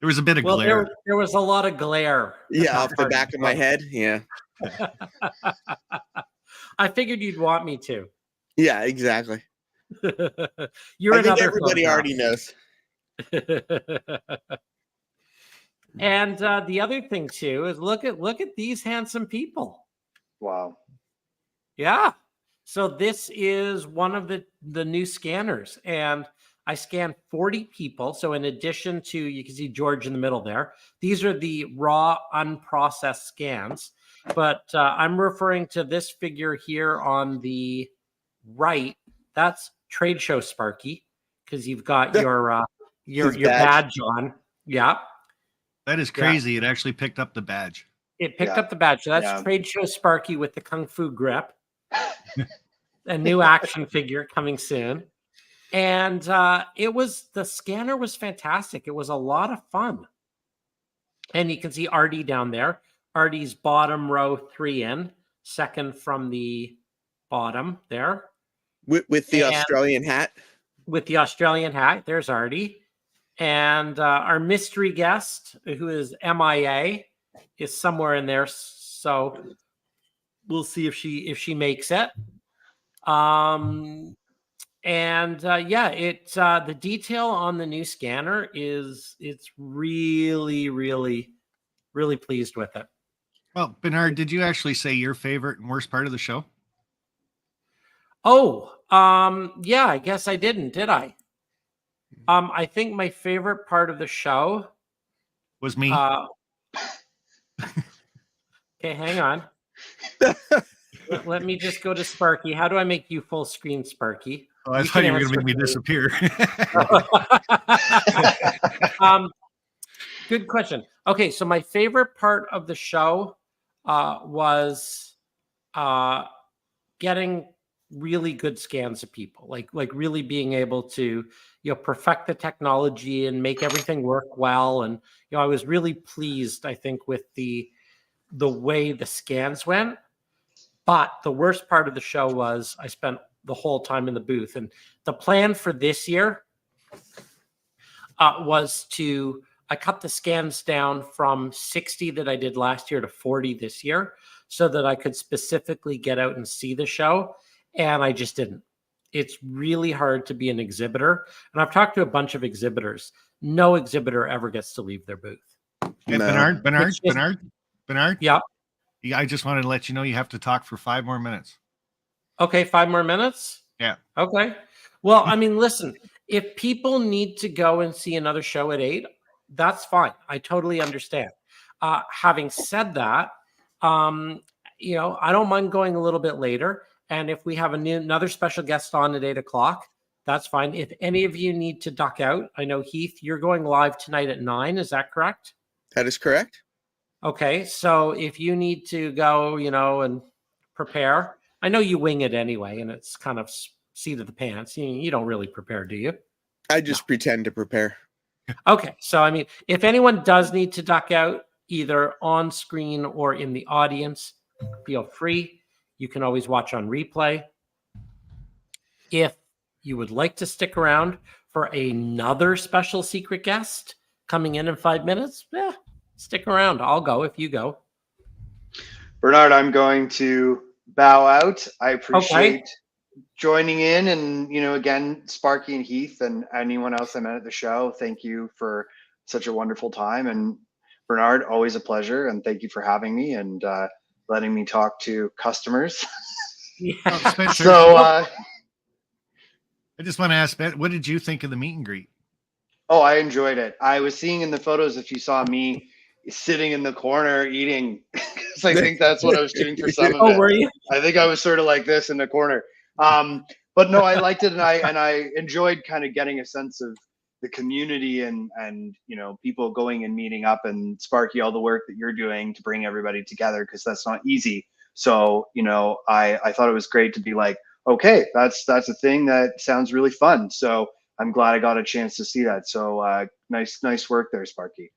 There was a bit of glare. There was a lot of glare. Yeah, off the back of my head. Yeah. I figured you'd want me to. Yeah, exactly. You're I think another everybody photograph. already knows. And the other thing too is look at these handsome people. Wow. Yeah. So this is one of the new scanners, and I scanned 40 people. So in addition to, you can see George in the middle there, these are the raw unprocessed scans. But I'm referring to this figure here on the right. That's Trade Show Sparky, because you've got your badge on. Yeah. That is crazy. Yeah. It actually picked up the badge. It picked up the badge. So that's Trade Show Sparky with the Kung Fu grip. A new action figure coming soon. And the scanner was fantastic. It was a lot of fun. And you can see Artie down there. Artie's bottom row 3 in, second from the bottom there. With the Australian hat? With the Australian hat. There's Artie. And our mystery guest, who is MIA, is somewhere in there. So we'll see if she makes it. The detail on the new scanner it's really, really, really pleased with it. Well, Bernard, did you actually say your favorite and worst part of the show? Oh, yeah, I guess I didn't, did I? I think my favorite part of the show was me. Okay, hang on. Let me just go to Sparky. How do I make you full screen, Sparky? Oh, I thought you were going to make me disappear. Good question. Okay, so my favorite part of the show was getting really good scans of people, like really being able to, perfect the technology and make everything work well. And, I was really pleased, I think, with the way the scans went. But the worst part of the show was I spent the whole time in the booth. And the plan for this year was I cut the scans down from 60 that I did last year to 40 this year so that I could specifically get out and see the show. And I just didn't. It's really hard to be an exhibitor. And I've talked to a bunch of exhibitors. No exhibitor ever gets to leave their booth. Hey, Bernard. Yeah. I just wanted to let you know you have to talk for 5 more minutes. Okay, 5 more minutes? Yeah. Okay. Well, I mean, listen, if people need to go and see another show at 8, that's fine. I totally understand. Having said that, I don't mind going a little bit later. And if we have another special guest on at 8 o'clock, that's fine. If any of you need to duck out, I know, Heath, you're going live tonight at 9. Is that correct? That is correct. Okay, so if you need to go, and prepare, I know you wing it anyway, and it's kind of seat of the pants. You don't really prepare, do you? I just pretend to prepare. Okay, so I mean, if anyone does need to duck out, either on screen or in the audience, feel free. You can always watch on replay. If you would like to stick around for another special secret guest coming in 5 minutes, stick around. I'll go if you go. Bernard, I'm going to bow out. I appreciate joining in, and again, Sparky and Heath and anyone else I met at the show, thank you for such a wonderful time. And Bernard, always a pleasure, and thank you for having me and letting me talk to customers. Yeah. So I just want to ask, what did you think of the meet and greet? Oh, I enjoyed it. I was seeing in the photos, if you saw me sitting in the corner eating, because I think that's what I was doing for some of it. Oh, were you? I think I was sort of like this in the corner. But no, I liked it, and I enjoyed kind of getting a sense of the community and people going and meeting up, and Sparky, all the work that you're doing to bring everybody together, because that's not easy. So I thought it was great to be like, okay, that's a thing that sounds really fun. So I'm glad I got a chance to see that. So nice work there, Sparky.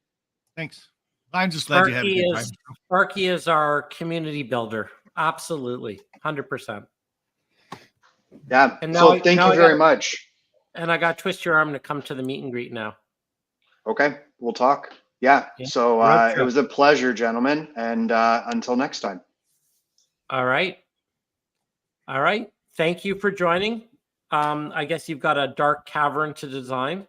Thanks. I'm just glad you had a good time. Sparky is our community builder. Absolutely. 100%. Yeah. And so thank you very much. And I got to twist your arm to come to the meet and greet now. Okay. We'll talk. Yeah. So it was a pleasure, gentlemen. And until next time. All right. Thank you for joining. I guess you've got a dark cavern to design.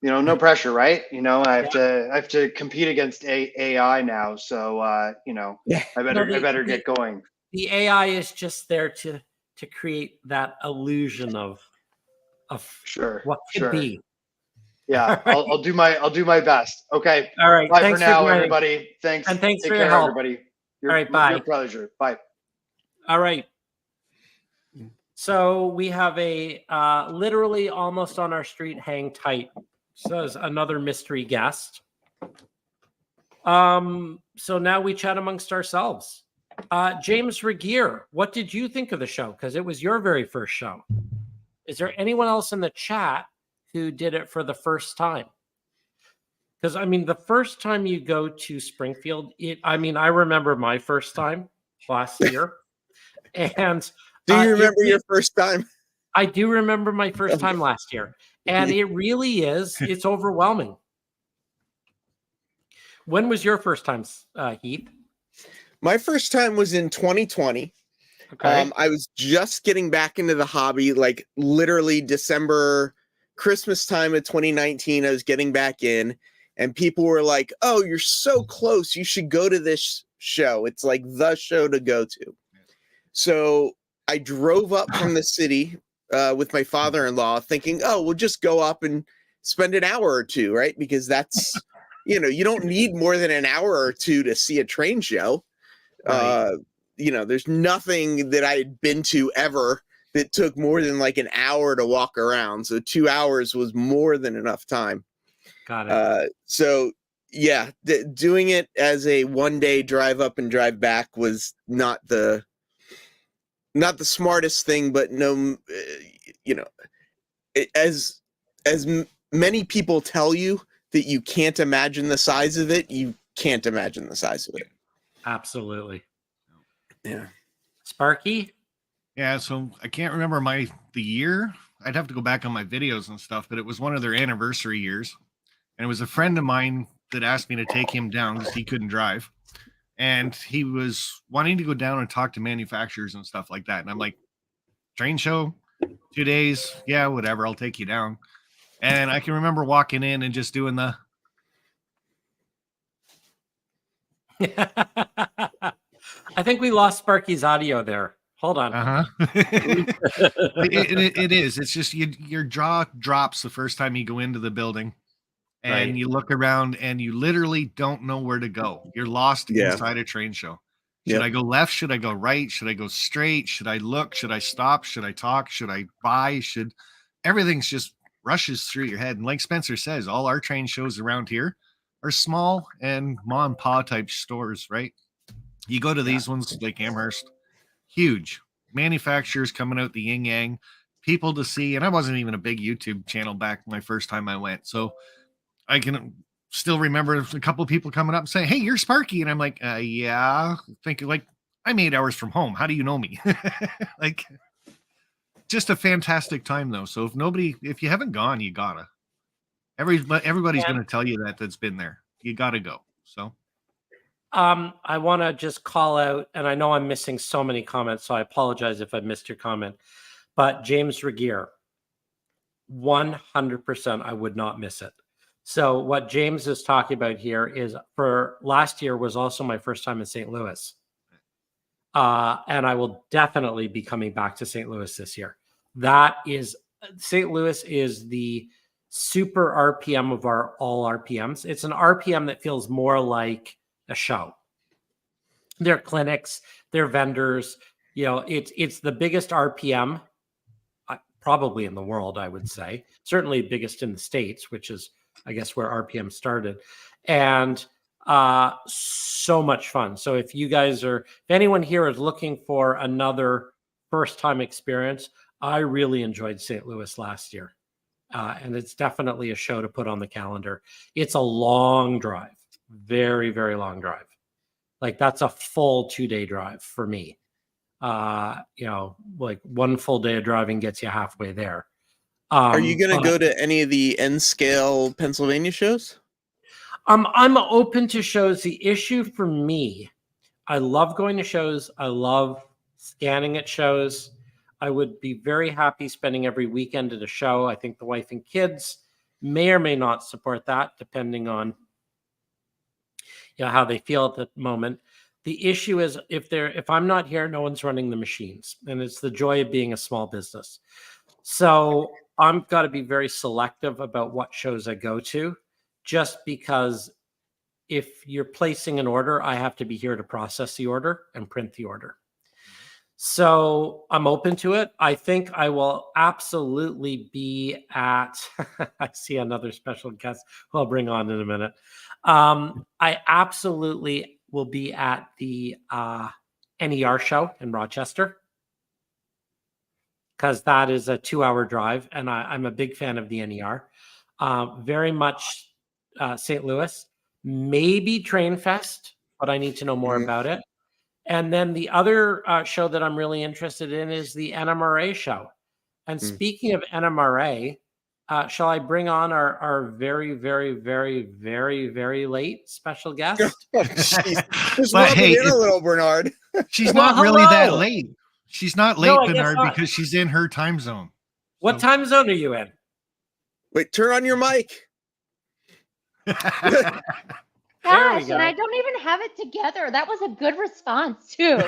No pressure, right? I have to compete against AI now. So I better get going. The AI is just there to create that illusion of sure what could be. Yeah, right. I'll do my best. Okay. All right. Bye for now, everybody. Thanks. And thanks for your help, everybody. All right. Bye. Your pleasure. Bye. All right. So we have a literally almost on our street, hang tight, says another mystery guest. So now we chat amongst ourselves. James Regier, what did you think of the show? Because it was your very first show. Is there anyone else in the chat who did it for the first time? Because I mean, the first time you go to Springfield, I remember my first time last year. And do you remember your first time? I do remember my first time last year. And it really is, it's overwhelming. When was your first time, Heath? My first time was in 2020. Okay. I was just getting back into the hobby, like literally December, Christmas time of 2019. I was getting back in, and people were like, "Oh, you're so close. You should go to this show. It's like the show to go to." So I drove up from the city with my father-in-law, thinking, "Oh, we'll just go up and spend an hour or two, right? Because that's, you don't need more than an hour or two to see a train show." Right. There's nothing that I had been to ever that took more than like an hour to walk around. So 2 hours was more than enough time. Got it. So yeah, doing it as a one-day drive up and drive back was not the smartest thing, but as many people tell you that you can't imagine the size of it, you can't imagine the size of it. Absolutely. Yeah. Sparky? Yeah, so I can't remember the year. I'd have to go back on my videos and stuff, but it was one of their anniversary years. And it was a friend of mine that asked me to take him down because he couldn't drive. And he was wanting to go down and talk to manufacturers and stuff like that. And I'm like, train show, 2 days. Yeah, whatever. I'll take you down. And I can remember walking in and just doing the. I think we lost Sparky's audio there. Hold on. It is. It's just your jaw drops the first time you go into the building. And you look around and you literally don't know where to go. You're lost inside a train show. Should I go left? Should I go right? Should I go straight? Should I look? Should I stop? Should I talk? Should I buy? Everything's just rushes through your head. And like Spencer says, all our train shows around here are small and mom and pa type stores, right? You go to these ones like Amherst, huge manufacturers coming out the yin yang, people to see. And I wasn't even a big YouTube channel back my first time I went. So I can still remember a couple of people coming up and saying, "Hey, you're Sparky." And I'm like, yeah, thinking like I'm 8 hours from home. How do you know me? Like, just a fantastic time though. So if you haven't gone, you gotta. Everybody's going to tell you that's been there. You got to go. So, I want to just call out, and I know I'm missing so many comments, so I apologize if I missed your comment. But James Regier, 100%, I would not miss it. So what James is talking about here is, for last year was also my first time in St. Louis. And I will definitely be coming back to St. Louis this year. St. Louis is the super RPM of all RPMs. It's an RPM that feels more like a show. They're clinics, they're vendors. It's the biggest RPM probably in the world, I would say. Certainly biggest in the States, which is, I guess, where RPM started. And so much fun. So if anyone here is looking for another first time experience, I really enjoyed St. Louis last year. And it's definitely a show to put on the calendar. It's a long drive, very, very long drive. Like, that's a full 2-day drive for me. Like one full day of driving gets you halfway there. Are you going to go to any of the N-Scale Pennsylvania shows? I'm open to shows. The issue for me, I love going to shows. I love scanning at shows. I would be very happy spending every weekend at a show. I think the wife and kids may or may not support that, depending on how they feel at the moment. The issue is if I'm not here, no one's running the machines, and it's the joy of being a small business. So I'm got to be very selective about what shows I go to, just because if you're placing an order, I have to be here to process the order and print the order. So I'm open to it. I think I will absolutely be at, I see another special guest who I'll bring on in a minute. I absolutely will be at the NER show in Rochester, because that is a 2-hour drive, and I'm a big fan of the NER. Very much St. Louis, maybe Train Fest, but I need to know more about it. And then the other show that I'm really interested in is the NMRA show. And speaking of NMRA, shall I bring on our very, very, very, very, very late special guest? Just rub it in a little, Bernard. She's not really that late. She's not late, Bernard, because she's in her time zone. What time zone are you in? Wait, turn on your mic. Gosh, and I don't even have it together. That was a good response too.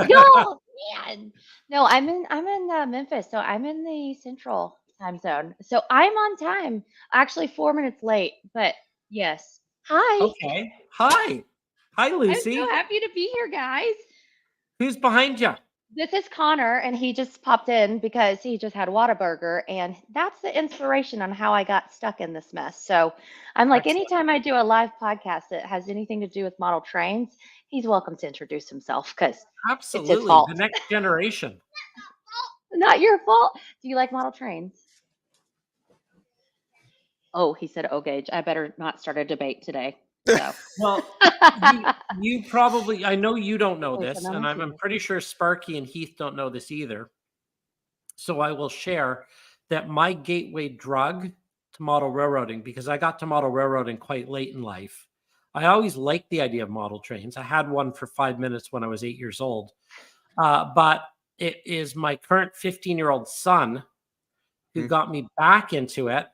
No, man. No, I'm in Memphis, so I'm in the central time zone. So I'm on time. Actually, 4 minutes late, but yes. Hi. Okay. Hi, Lucy. I'm so happy to be here, guys. Who's behind you? This is Connor, and he just popped in because he just had Whataburger, and that's the inspiration on how I got stuck in this mess. So I'm like, anytime I do a live podcast that has anything to do with model trains, he's welcome to introduce himself, because absolutely, it's his fault. The next generation. Not your fault. Do you like model trains? Oh, he said, "Okay, I better not start a debate today." So. Well, you probably, I know you don't know this, and I'm pretty sure Sparky and Heath don't know this either. So I will share that my gateway drug to model railroading, because I got to model railroading quite late in life. I always liked the idea of model trains. I had one for 5 minutes when I was 8 years old. But it is my current 15-year-old son who got me back into it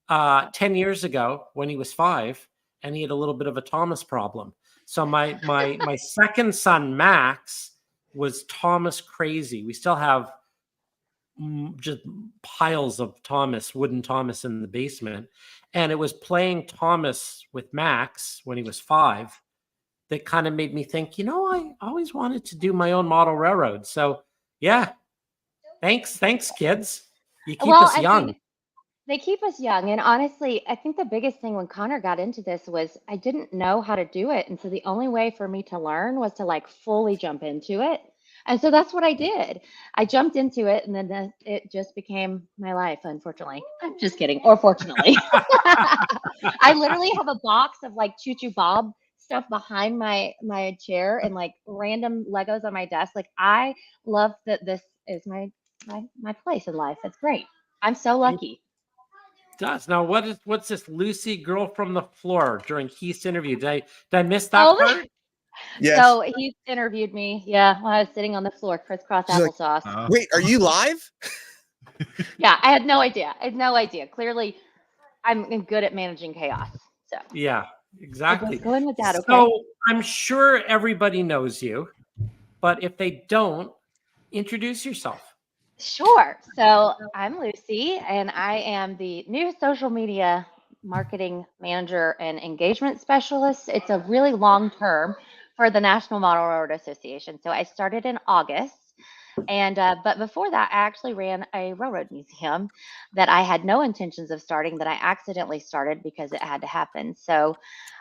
10 years ago when he was 5. And he had a little bit of a Thomas problem. So my second son, Max, was Thomas crazy. We still have just piles of wooden Thomas in the basement. And it was playing Thomas with Max when he was 5 that kind of made me think, I always wanted to do my own model railroad. So yeah, thanks kids. You keep us young. They keep us young. And honestly, I think the biggest thing when Connor got into this was I didn't know how to do it. And so the only way for me to learn was to like fully jump into it. And so that's what I did. I jumped into it and then it just became my life, unfortunately. I'm just kidding. Or fortunately. I literally have a box of like Choo Choo Bob stuff behind my chair and like random Legos on my desk. Like I love that this is my place in life. It's great. I'm so lucky. Does now what's this Lucy girl from the floor during Keith's interview? Did I miss that part? Yes. So he interviewed me, yeah, while I was sitting on the floor, crisscross She's like, applesauce. Wait, are you live? Yeah, I had no idea. Clearly, I'm good at managing chaos. So Yeah, exactly. let's go in with that, okay? So I'm sure everybody knows you, but if they don't, introduce yourself. Sure. So I'm Lucy, and I am the new social media marketing manager and engagement specialist. It's a really long term for the National Model Railroad Association. So I started in August. And but before that, I actually ran a railroad museum that I had no intentions of starting, that I accidentally started because it had to happen. So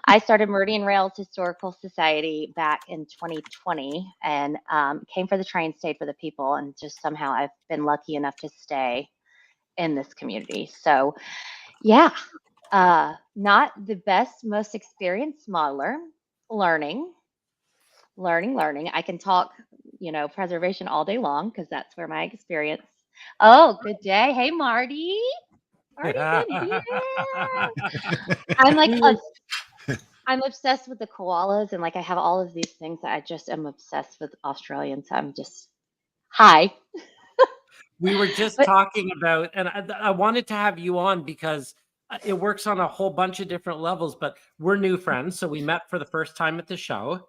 I started Meridian Rails Historical Society back in 2020 and came for the train, stayed for the people, and just somehow I've been lucky enough to stay in this community. So yeah, not the best, most experienced modeler, learning. I can talk, preservation all day long because that's where my experience. Oh, good day. Hey, Marty. Marty's in here. I'm obsessed with the koalas, and like I have all of these things that I just am obsessed with Australians. I'm just hi. We were just talking about, and I wanted to have you on because it works on a whole bunch of different levels, but we're new friends. So we met for the first time at the show,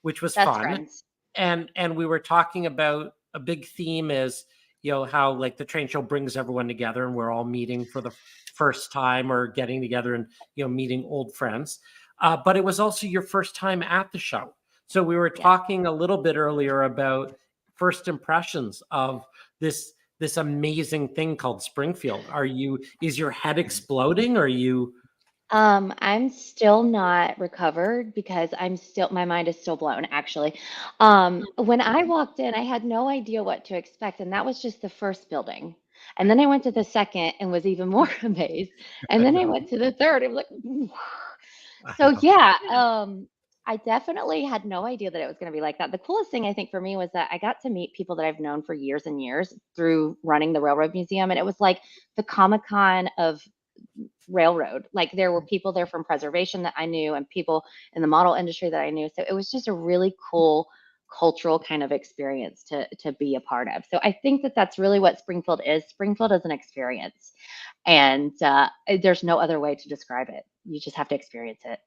which was Best fun. friends. And we were talking about a big theme is, how like the train show brings everyone together and we're all meeting for the first time or getting together and, meeting old friends. But it was also your first time at the show. So we were talking a little bit earlier about first impressions of this amazing thing called Springfield. Is your head exploding? Or are you? I'm still not recovered because my mind is still blown, actually. When I walked in, I had no idea what to expect, and that was just the first building. And then I went to the second and was even more amazed. And then I went to the third. It was like, so yeah, I definitely had no idea that it was going to be like that. The coolest thing I think for me was that I got to meet people that I've known for years and years through running the Railroad Museum. And it was like the Comic-Con of railroad. Like there were people there from preservation that I knew and people in the model industry that I knew. So it was just a really cool cultural kind of experience to be a part of. So I think that that's really what Springfield is. Springfield is an experience, and there's no other way to describe it. You just have to experience it.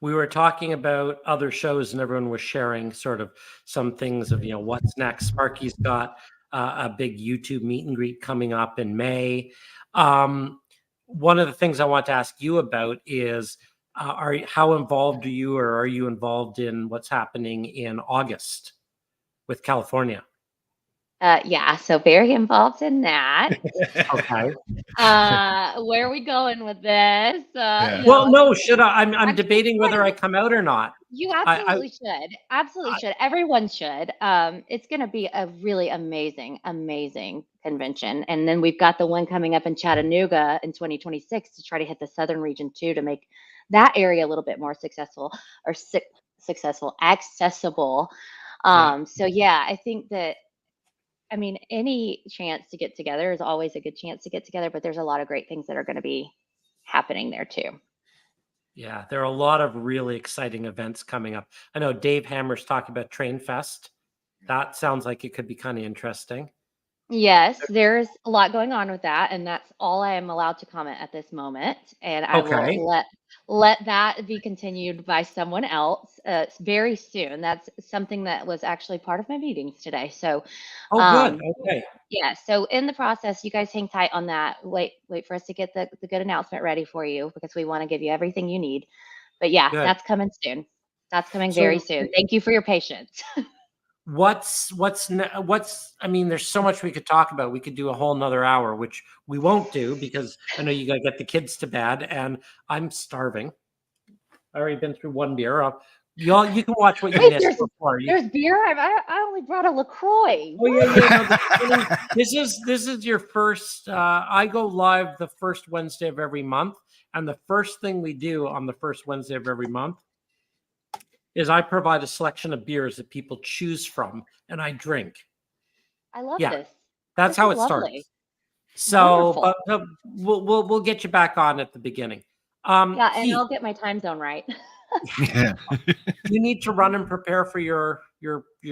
We were talking about other shows and everyone was sharing sort of some things of, what's next. Sparky's got a big YouTube meet and greet coming up in May. One of the things I want to ask you about is, how involved are you, or are you involved in what's happening in August with California? Yeah, so very involved in that. Okay. Where are we going with this? Well, no, should I? I'm debating whether I come out or not. You absolutely should. Absolutely should. Everyone should. It's going to be a really amazing, amazing convention. And then we've got the one coming up in Chattanooga in 2026 to try to hit the southern region too, to make that area a little bit more accessible. So yeah, I think that, any chance to get together is always a good chance to get together, but there's a lot of great things that are going to be happening there too. Yeah, there are a lot of really exciting events coming up. I know Dave Hammer's talking about Train Fest. That sounds like it could be kind of interesting. Yes, there's a lot going on with that, and that's all I am allowed to comment at this moment. And I will let that be continued by someone else very soon. That's something that was actually part of my meetings today. So, good. Okay. Yeah. So in the process, you guys hang tight on that. Wait for us to get the good announcement ready for you because we want to give you everything you need. But yeah, that's coming soon. That's coming very soon. Thank you for your patience. I mean, there's so much we could talk about. We could do a whole nother hour, which we won't do because I know you got to get the kids to bed and I'm starving. I already been through one beer. You can watch what you Wait, missed before. there's beer. I only brought a LaCroix. Oh yeah. No, this is your first. I go live the first Wednesday of every month, and the first thing we do on the first Wednesday of every month is I provide a selection of beers that people choose from, and I drink. I love Yeah, this. That's This how is it starts. lovely. So, Wonderful. but we'll get you back on at the beginning. Yeah, and Keith, I'll get my time zone right. Yeah. you need to run and prepare for your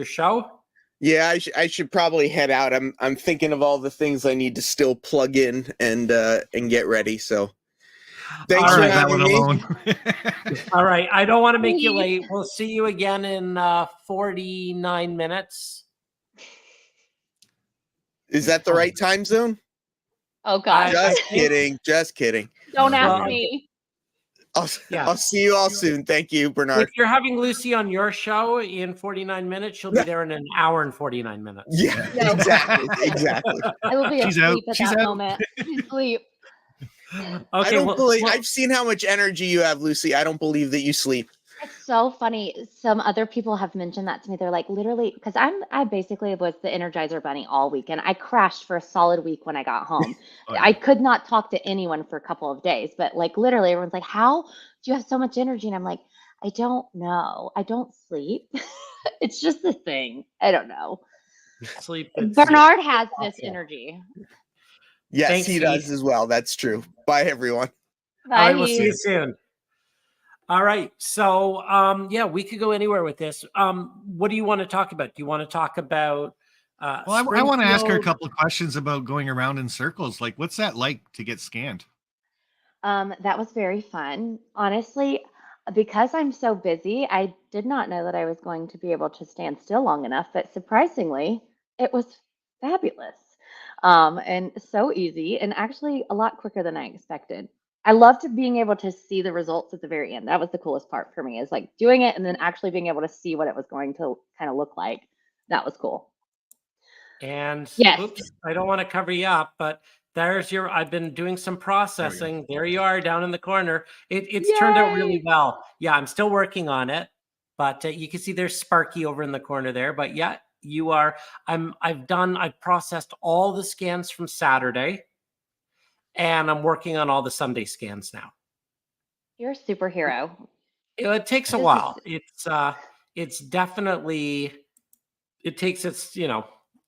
show. Yeah, I should probably head out. I'm thinking of all the things I need to still plug in and get ready. So thanks All for right, that having one me. alone. All right. I don't want to make you Please. late. We'll see you again in 49 minutes. Is that the right time zone? Oh God. Just kidding. Just kidding. Don't ask Well, me. I'll see you all soon. Thank you, Bernard. If you're having Lucy on your show in 49 minutes, she'll be there in an hour and 49 minutes. Yeah, No. exactly. I will be She's asleep out. at She's that out. moment. She's asleep. I Okay. don't believe I've seen how much energy you have, Lucy. I don't believe that you sleep. It's so funny. Some other people have mentioned that to me. They're like, literally, because I basically was the Energizer Bunny all weekend. I crashed for a solid week when I got home. Oh, yeah. I could not talk to anyone for a couple of days, but like literally everyone's like, how do you have so much energy? And I'm like, I don't know. I don't sleep. It's just a thing. I don't know. Sleep. Bernard has this energy. Yes, Thanks, he does Heath. as well. That's true. Bye, everyone. All right. Bye. We'll see you soon. All right. So, yeah, we could go anywhere with this. What do you want to talk about? Do you want to talk about? Well, I want to ask her a Springfield? couple of questions about going around in circles. Like, what's that like to get scanned? That was very fun. Honestly, because I'm so busy, I did not know that I was going to be able to stand still long enough, but surprisingly, it was fabulous. And so easy and actually a lot quicker than I expected. I loved being able to see the results at the very end. That was the coolest part for me, is like doing it and then actually being able to see what it was going to kind of look like. That was cool. And Yes. oops, I don't want to cover you up, but there's your. I've been doing some processing. There you are, down in the corner. It's turned out really Yay! well. Yeah, I'm still working on it, but you can see there's Sparky over in the corner there. But yeah, you are. I've processed all the scans from Saturday, and I'm working on all the Sunday scans now. You're a superhero. It takes a This is- while. It's definitely. It takes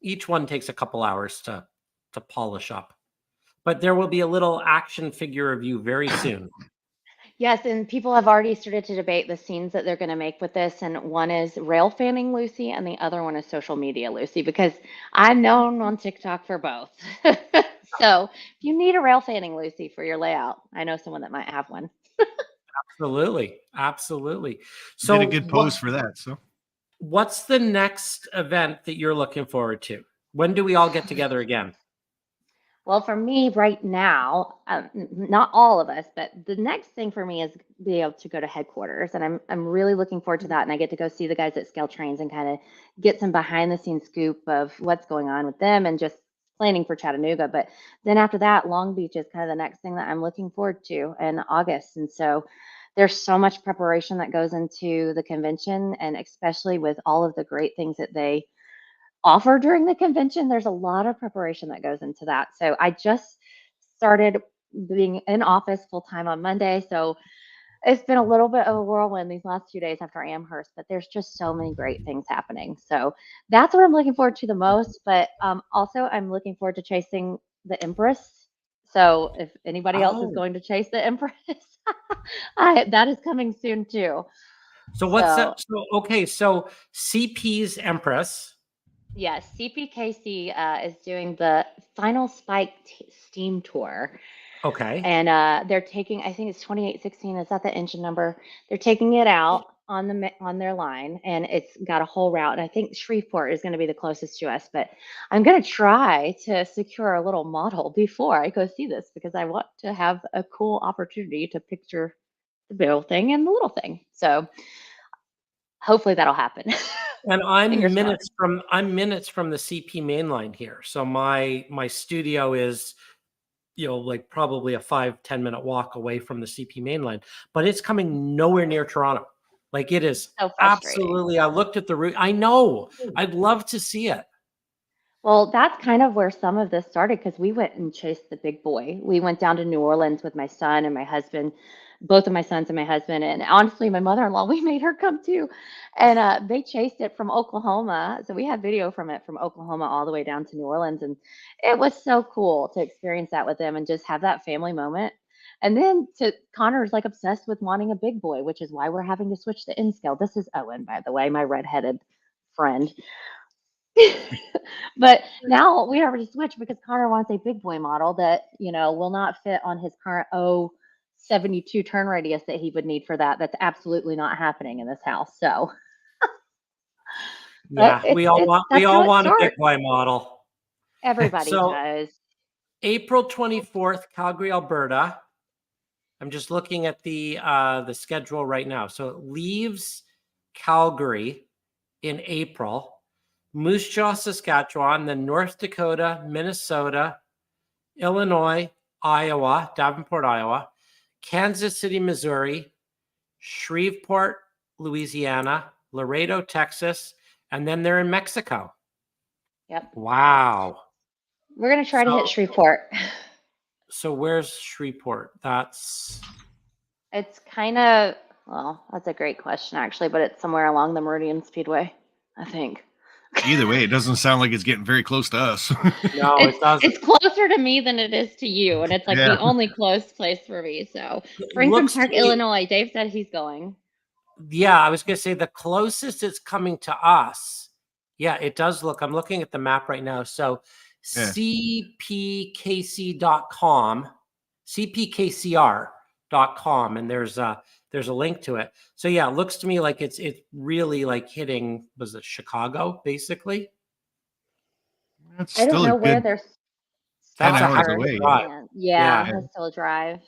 each one takes a couple hours to polish up. But there will be a little action figure of you very soon. Yes, and people have already started to debate the scenes that they're going to make with this. And one is rail fanning Lucy, and the other one is social media Lucy, because I'm known on TikTok for both. So if you need a rail fanning Lucy for your layout, I know someone that might have one. Absolutely. So did a good pose for that. So what's the next event that you're looking forward to? When do we all get together again? Well, for me right now, not all of us, but the next thing for me is be able to go to headquarters, and I'm really looking forward to that. And I get to go see the guys at Scale Trains and kind of get some behind the scenes scoop of what's going on with them and just planning for Chattanooga. But then after that, Long Beach is kind of the next thing that I'm looking forward to in August. And so there's so much preparation that goes into the convention, and especially with all of the great things that they offer during the convention, there's a lot of preparation that goes into that. So I just started being in office full time on Monday. So it's been a little bit of a whirlwind these last 2 days after Amherst, but there's just so many great things happening. So that's what I'm looking forward to the most. But also, I'm looking forward to chasing the Empress. So if anybody else is going to chase the Empress, that is coming soon too. So what's that? So, okay, so CP's Empress. Yes, CPKC is doing the Final Spike Steam Tour. Okay. And they're taking, I think it's 2816. Is that the engine number? They're taking it out on their line, and it's got a whole route. And I think Shreveport is going to be the closest to us. But I'm going to try to secure a little model before I go see this, because I want to have a cool opportunity to picture the big thing and the little thing. So hopefully that'll happen. And I'm Fingers minutes from the CP main line here. So my studio is, like probably a 5-10 minute walk away from the CP main line, but it's coming nowhere near Toronto. Like it is So frustrating. absolutely. I looked at the route. I know. I'd love to see it. Well, that's kind of where some of this started because we went and chased the big boy. We went down to New Orleans with my son and my husband, both of my sons and my husband. And honestly, my mother-in-law, we made her come too. And they chased it from Oklahoma. So we had video from it from Oklahoma all the way down to New Orleans. And it was so cool to experience that with them and just have that family moment. And then Connor's like obsessed with wanting a big boy, which is why we're having to switch the N scale. This is Owen, by the way, my redheaded friend. But now we already switched because Connor wants a big boy model that, will not fit on his current 72 turn radius that he would need for that. That's absolutely not happening in this house. So Yeah, we all want a big boy model. Everybody does. April 24th, Calgary, Alberta. I'm just looking at the schedule right now. So it leaves Calgary in April. Moose Jaw, Saskatchewan, then North Dakota, Minnesota, Illinois, Iowa, Davenport, Iowa, Kansas City, Missouri, Shreveport, Louisiana, Laredo, Texas, and then they're in Mexico. Yep. Wow. We're going to try to hit Shreveport. So where's Shreveport? It's kind of, that's a great question, actually, but it's somewhere along the Meridian Speedway, I think. Either way, it doesn't sound like it's getting very close to us. No, it doesn't. It's closer to me than it is to you, and it's like the only close place for me. So Springfield Park, Illinois. Dave said he's going. Yeah, I was going to say the closest it's coming to us. Yeah, it does look. I'm looking at the map right now. So cpkc.com, cpkcr.com, and there's a link to it. So yeah, it looks to me like it's really like hitting, was it Chicago, basically? That's I don't know where they're 10 hours away. Yeah, it's still a drive.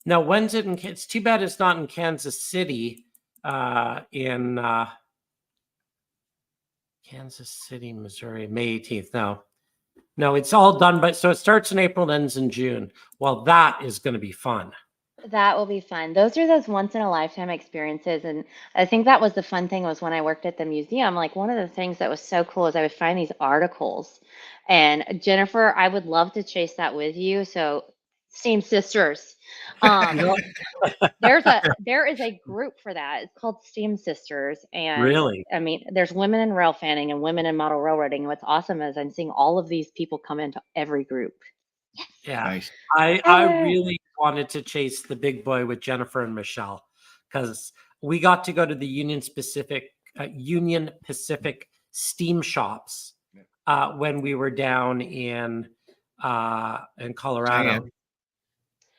Now, when's it it's too bad it's not in Kansas City, in Kansas City, Missouri, May 18th. No, it's all done, but so it starts in April and ends in June. Well, that is going to be fun. That will be fun. Those are those once in a lifetime experiences. And I think that was the fun thing was when I worked at the museum, like one of the things that was so cool is I would find these articles. And Jennifer, I would love to chase that with you. So Steam Sisters. There is a group for that. It's called Steam Sisters. And really, I mean, there's women in rail fanning and women in model railroading. And what's awesome is I'm seeing all of these people come into every group. Yeah, nice. I really wanted to chase the big boy with Jennifer and Michelle because we got to go to the Union Pacific steam shops when we were down in Colorado.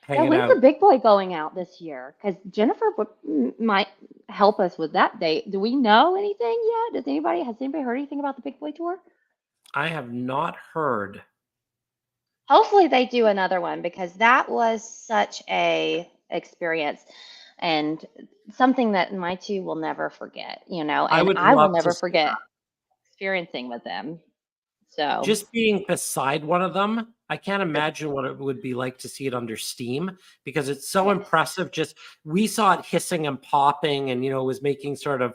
When's the big boy going out this year? Because Jennifer might help us with that date. Do we know anything yet? Has anybody heard anything about the big boy tour? I have not heard. Hopefully they do another one because that was such a experience and something that my two will never forget, and I will never forget experiencing with them. So just being beside one of them, I can't imagine what it would be like to see it under steam because it's so impressive. Just we saw it hissing and popping and it was making sort of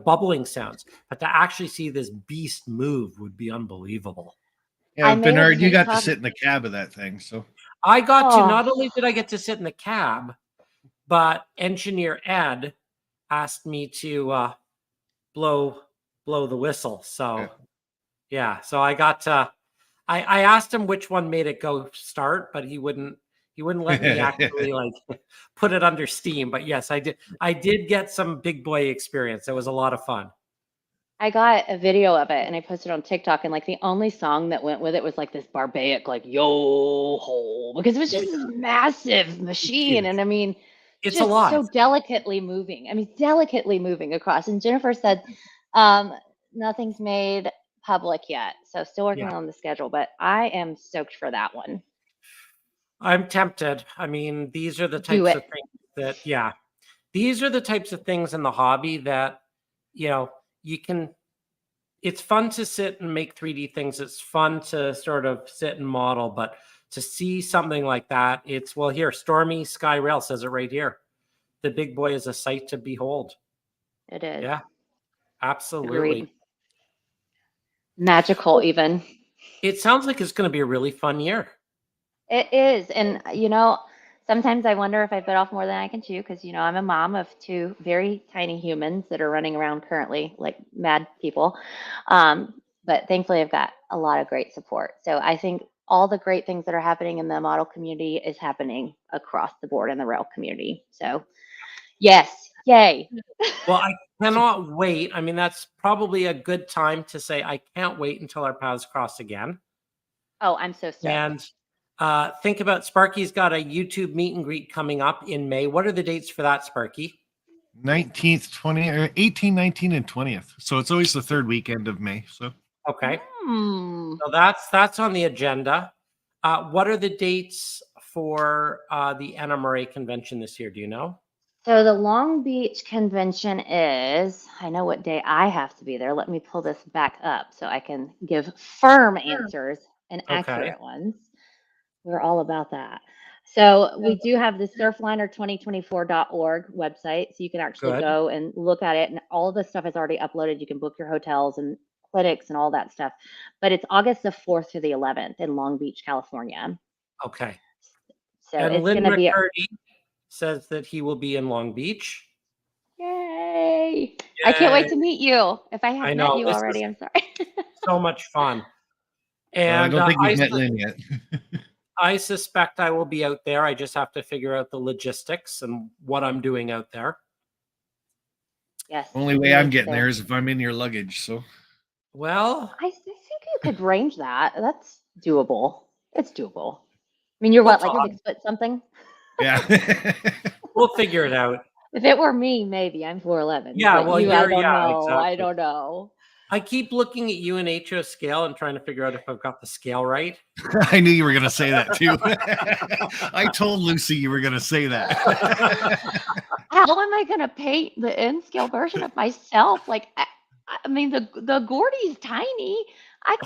bubbling sounds, but to actually see this beast move would be unbelievable. Yeah, Bernard, you got to sit in the cab of that thing. So I got to, not only did I get to sit in the cab, but engineer Ed asked me to blow the whistle. So so I got to, I asked him which one made it go start, but he wouldn't let me actually put it under steam. But yes, I did get some big boy experience. It was a lot of fun. I got a video of it and I posted it on TikTok, and the only song that went with it was this barbaric yo ho, because it was just this massive machine. And I mean, it's a lot. So delicately moving. Delicately moving across. And Jennifer said, nothing's made public yet. So still working on the schedule, but I am stoked for that one. I'm tempted. I mean, these are the types of things that, these are the types of things in the hobby that, you can it's fun to sit and make 3D things. It's fun to sort of sit and model, but to see something like that, it's, well, here, Stormy Sky Rail says it right here. The big boy is a sight to behold. It is. Yeah, absolutely. Agreed. Magical, even. It sounds like it's going to be a really fun year. It is. And, sometimes I wonder if I bit off more than I can chew because, I'm a mom of 2 very tiny humans that are running around currently like mad people. But thankfully, I've got a lot of great support. So I think all the great things that are happening in the model community is happening across the board in the rail community. So, yes, yay. Well, I cannot wait. I mean, that's probably a good time to say I can't wait until our paths cross again. Oh, I'm so stoked. And think about Sparky's got a YouTube meet and greet coming up in May. What are the dates for that, Sparky? 19th, 20th, or 18, 19, and 20th. So it's always the third weekend of May. So okay. So that's on the agenda. What are the dates for the NMRA convention this year? Do you know? So the Long Beach convention is, I know what day I have to be there. Let me pull this back up so I can give firm answers and accurate ones. We're all about that. So we do have the surfliner2024.org website. So you can actually go and look at it. And all of the stuff is already uploaded. You can book your hotels and clinics and all that stuff. But it's August the 4th through the 11th in Long Beach, California. Okay. So and it's Lynn going to be McCurdy says that he will be in Long Beach. Yay. I can't wait to meet you. If I haven't met you already, I'm sorry. So much fun. And I don't think you've met Lynn yet. I suspect I will be out there. I just have to figure out the logistics and what I'm doing out there. Yes. Only way I'm getting there is if I'm in your luggage. So, well, I think you could range that. That's doable. It's doable. I mean, you're what, like a 6 foot something? Yeah. We'll figure it out. If it were me, maybe I'm 4'11". Yeah, well, I don't know. Exactly. I don't know. I keep looking at you in HO scale and trying to figure out if I've got the scale right. I knew you were going to say that too. I told Lucy you were going to say that. How am I going to paint the N-scale version of myself? Like, I mean, the Gordy's tiny. I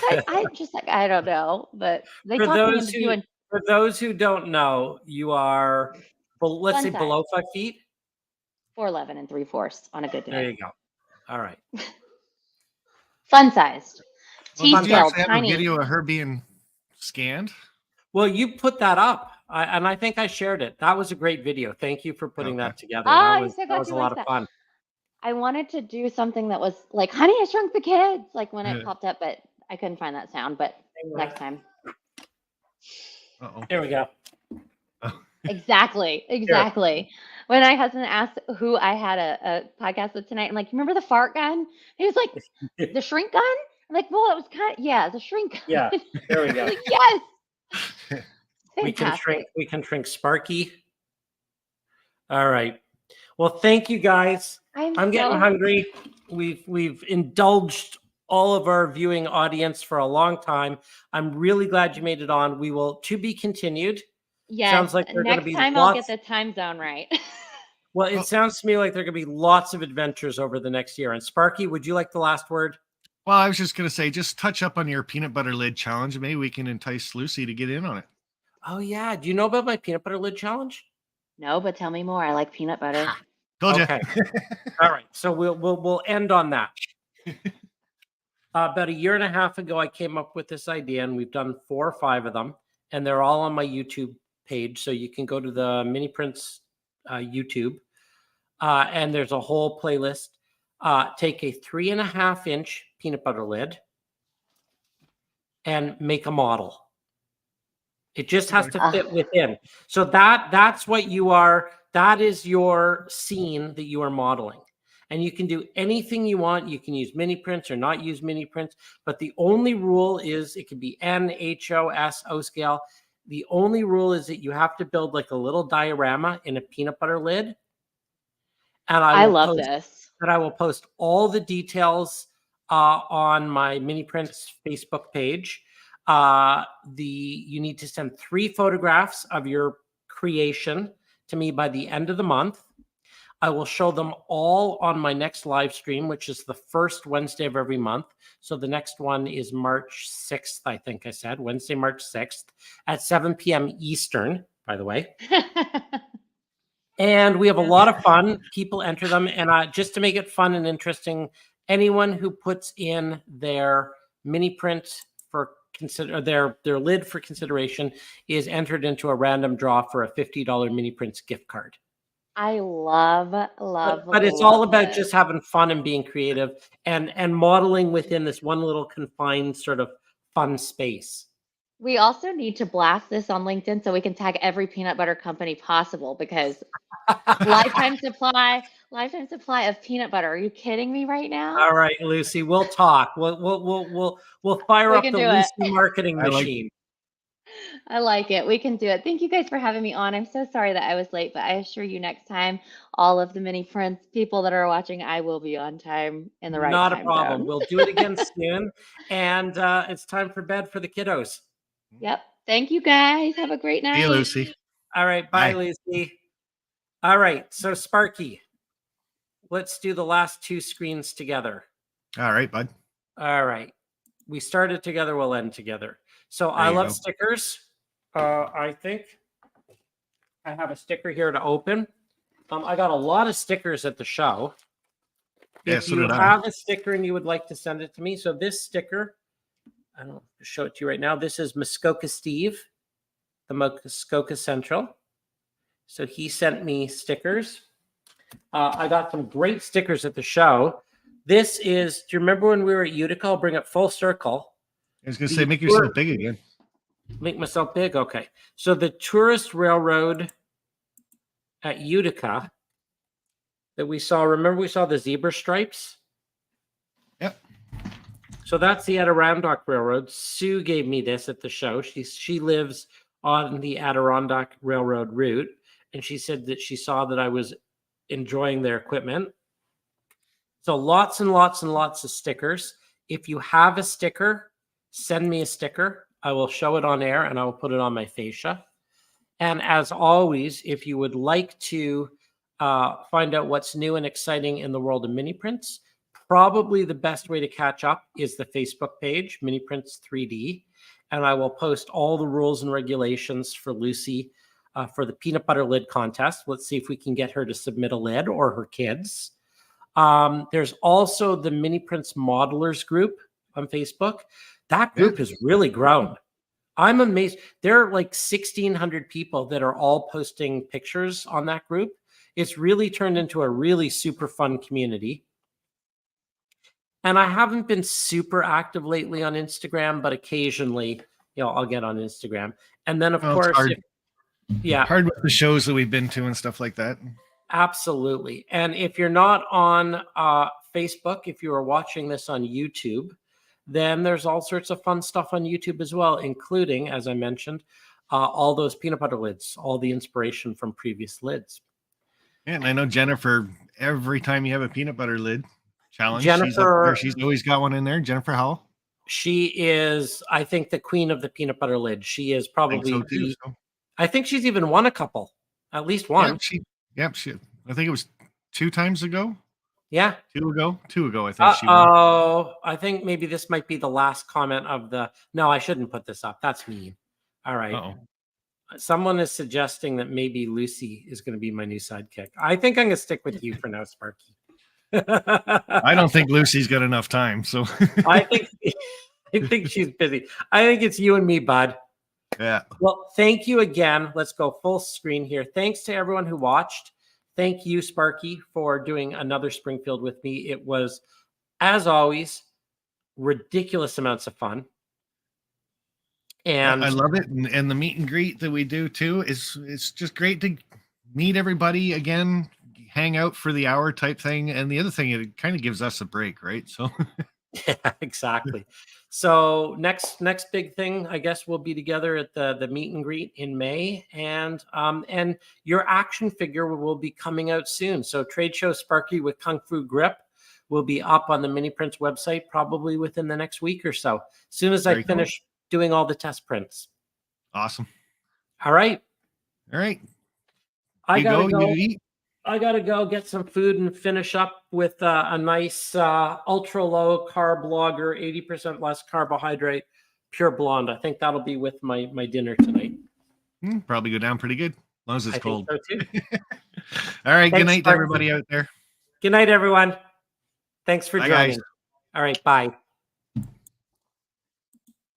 don't know. But they for talk me into doing. For those who don't know, you are, let's say, below 5 feet. 4'11" and 3/4 on a good day. There you go. All right. Fun sized. Well, did you actually have a video of her being scanned? Well, you put that up, and I think I shared it. That was a great video. Thank you for putting that together. That was a lot of fun. I wanted to do something that was like Honey, I Shrunk the Kids, like when it popped up, but I couldn't find that sound. But next time. There we go. Exactly. Here. When my husband asked who I had a podcast with tonight, I'm like, remember the fart gun? He was like, the shrink gun? I'm like, well, it was the shrink gun. Yeah, there we go. Like, yes. We can shrink Sparky. All right. Well, thank you guys. I'm getting hungry. We've indulged all of our viewing audience for a long time. I'm really glad you made it on. We will to be continued. Yeah. Sounds like next time I'll get the time zone right. Well, it sounds to me like there are going to be lots of adventures over the next year. And Sparky, would you like the last word? Well, I was just going to say, just touch up on your peanut butter lid challenge. And maybe we can entice Lucy to get in on it. Oh, yeah. Do you know about my peanut butter lid challenge? No, but tell me more. I like peanut butter. Told you. Okay. All right. So we'll end on that. About a year and a half ago, I came up with this idea, and we've done 4 or 5 of them, and they're all on my YouTube page. So you can go to the Mini Prints YouTube, and there's a whole playlist. Take a 3.5-inch peanut butter lid and make a model. It just has to fit within. So that's what you are. That is your scene that you are modeling. And you can do anything you want. You can use mini prints or not use mini prints. But the only rule is it can be N, H, O, S, O scale. The only rule is that you have to build like a little diorama in a peanut butter lid. And I love this. And I will post all the details on my Mini Prints Facebook page. You need to send 3 photographs of your creation to me by the end of the month. I will show them all on my next live stream, which is the first Wednesday of every month. So the next one is March 6th, I think I said, Wednesday, March 6th at 7 p.m. Eastern, by the way. And we have a lot of fun. People enter them. And just to make it fun and interesting, anyone who puts in their mini print for their lid for consideration is entered into a random draw for a $50 mini prints gift card. I love. But it's all about just having fun and being creative and modeling within this one little confined sort of fun space. We also need to blast this on LinkedIn so we can tag every peanut butter company possible, because lifetime supply of peanut butter. Are you kidding me right now? All right, Lucy, we'll talk. We'll fire up the Lucy marketing machine. I like it. We can do it. Thank you guys for having me on. I'm so sorry that I was late, but I assure you next time, all of the mini prints people that are watching, I will be on time in the right time. Not a problem. We'll do it again soon. And it's time for bed for the kiddos. Yep. Thank you guys. Have a great night. See you, Lucy. All right. Bye, Lucy. All right. So Sparky, let's do the last two screens together. All right, bud. All right. We started together. We'll end together. So I love stickers. I think I have a sticker here to open. I got a lot of stickers at the show. If you have a sticker and you would like to send it to me. So this sticker, I don't show it to you right now. This is Muskoka Steve, the Muskoka Central. So he sent me stickers. I got some great stickers at the show. This is, do you remember when we were at Utica? I'll bring it full circle. I was going to say, make yourself big again. Make myself big? Okay. So the tourist railroad at Utica that we saw, remember we saw the zebra stripes? Yep. So that's the Adirondack Railroad. Sue gave me this at the show. She lives on the Adirondack Railroad route, and she said that she saw that I was enjoying their equipment. So lots and lots and lots of stickers. If you have a sticker, send me a sticker. I will show it on air and I will put it on my fascia. And as always, if you would like to find out what's new and exciting in the world of mini prints, probably the best way to catch up is the Facebook page, Mini Prints 3D. And I will post all the rules and regulations for Lucy for the peanut butter lid contest. Let's see if we can get her to submit a lid, or her kids. There's also the Mini Prints Modelers group on Facebook. That group has really grown. I'm amazed. There are like 1,600 people that are all posting pictures on that group. It's really turned into a really super fun community. And I haven't been super active lately on Instagram, but occasionally, I'll get on Instagram. And then, of course, hard with the shows that we've been to and stuff like that. Absolutely. And if you're not on Facebook, if you are watching this on YouTube, then there's all sorts of fun stuff on YouTube as well, including, as I mentioned, all those peanut butter lids, all the inspiration from previous lids. Yeah, and I know Jennifer, every time you have a peanut butter lid challenge, she's always got one in there. Jennifer Howell. She is, I think, the queen of the peanut butter lid. She is probably, I think she's even won a couple, at least one. I think it was 2 times ago. Yeah. 2 ago, I think she won. Oh, I think maybe this might be the last comment of the, no, I shouldn't put this up. That's mean. All right. Uh-oh. Someone is suggesting that maybe Lucy is going to be my new sidekick. I think I'm going to stick with you for now, Sparky. I don't think Lucy's got enough time. So I think she's busy. I think it's you and me, bud. Yeah. Well, thank you again. Let's go full screen here. Thanks to everyone who watched. Thank you, Sparky, for doing another Springfield with me. It was, as always, ridiculous amounts of fun. And I love it. And the meet and greet that we do too it's just great to meet everybody again, hang out for the hour type thing. And the other thing, it kind of gives us a break, right? So yeah, exactly. So next big thing, I guess, we'll be together at the meet and greet in May, and your action figure will be coming out soon. So Trade Show Sparky with Kung Fu Grip will be up on the Mini Prints website probably within the next week or so, as soon as I finish doing all the test prints. Awesome. All right. I gotta go. go. You eat. I got to go get some food and finish up with a nice ultra low carb lager, 80% less carbohydrate, pure blonde. I think that'll be with my dinner tonight. Probably go down pretty good, as long as it's I cold. think so too. All right. Thanks, Good night to Mark. everybody out there. Good night, everyone. Thanks for Bye, joining. guys. All right. Bye.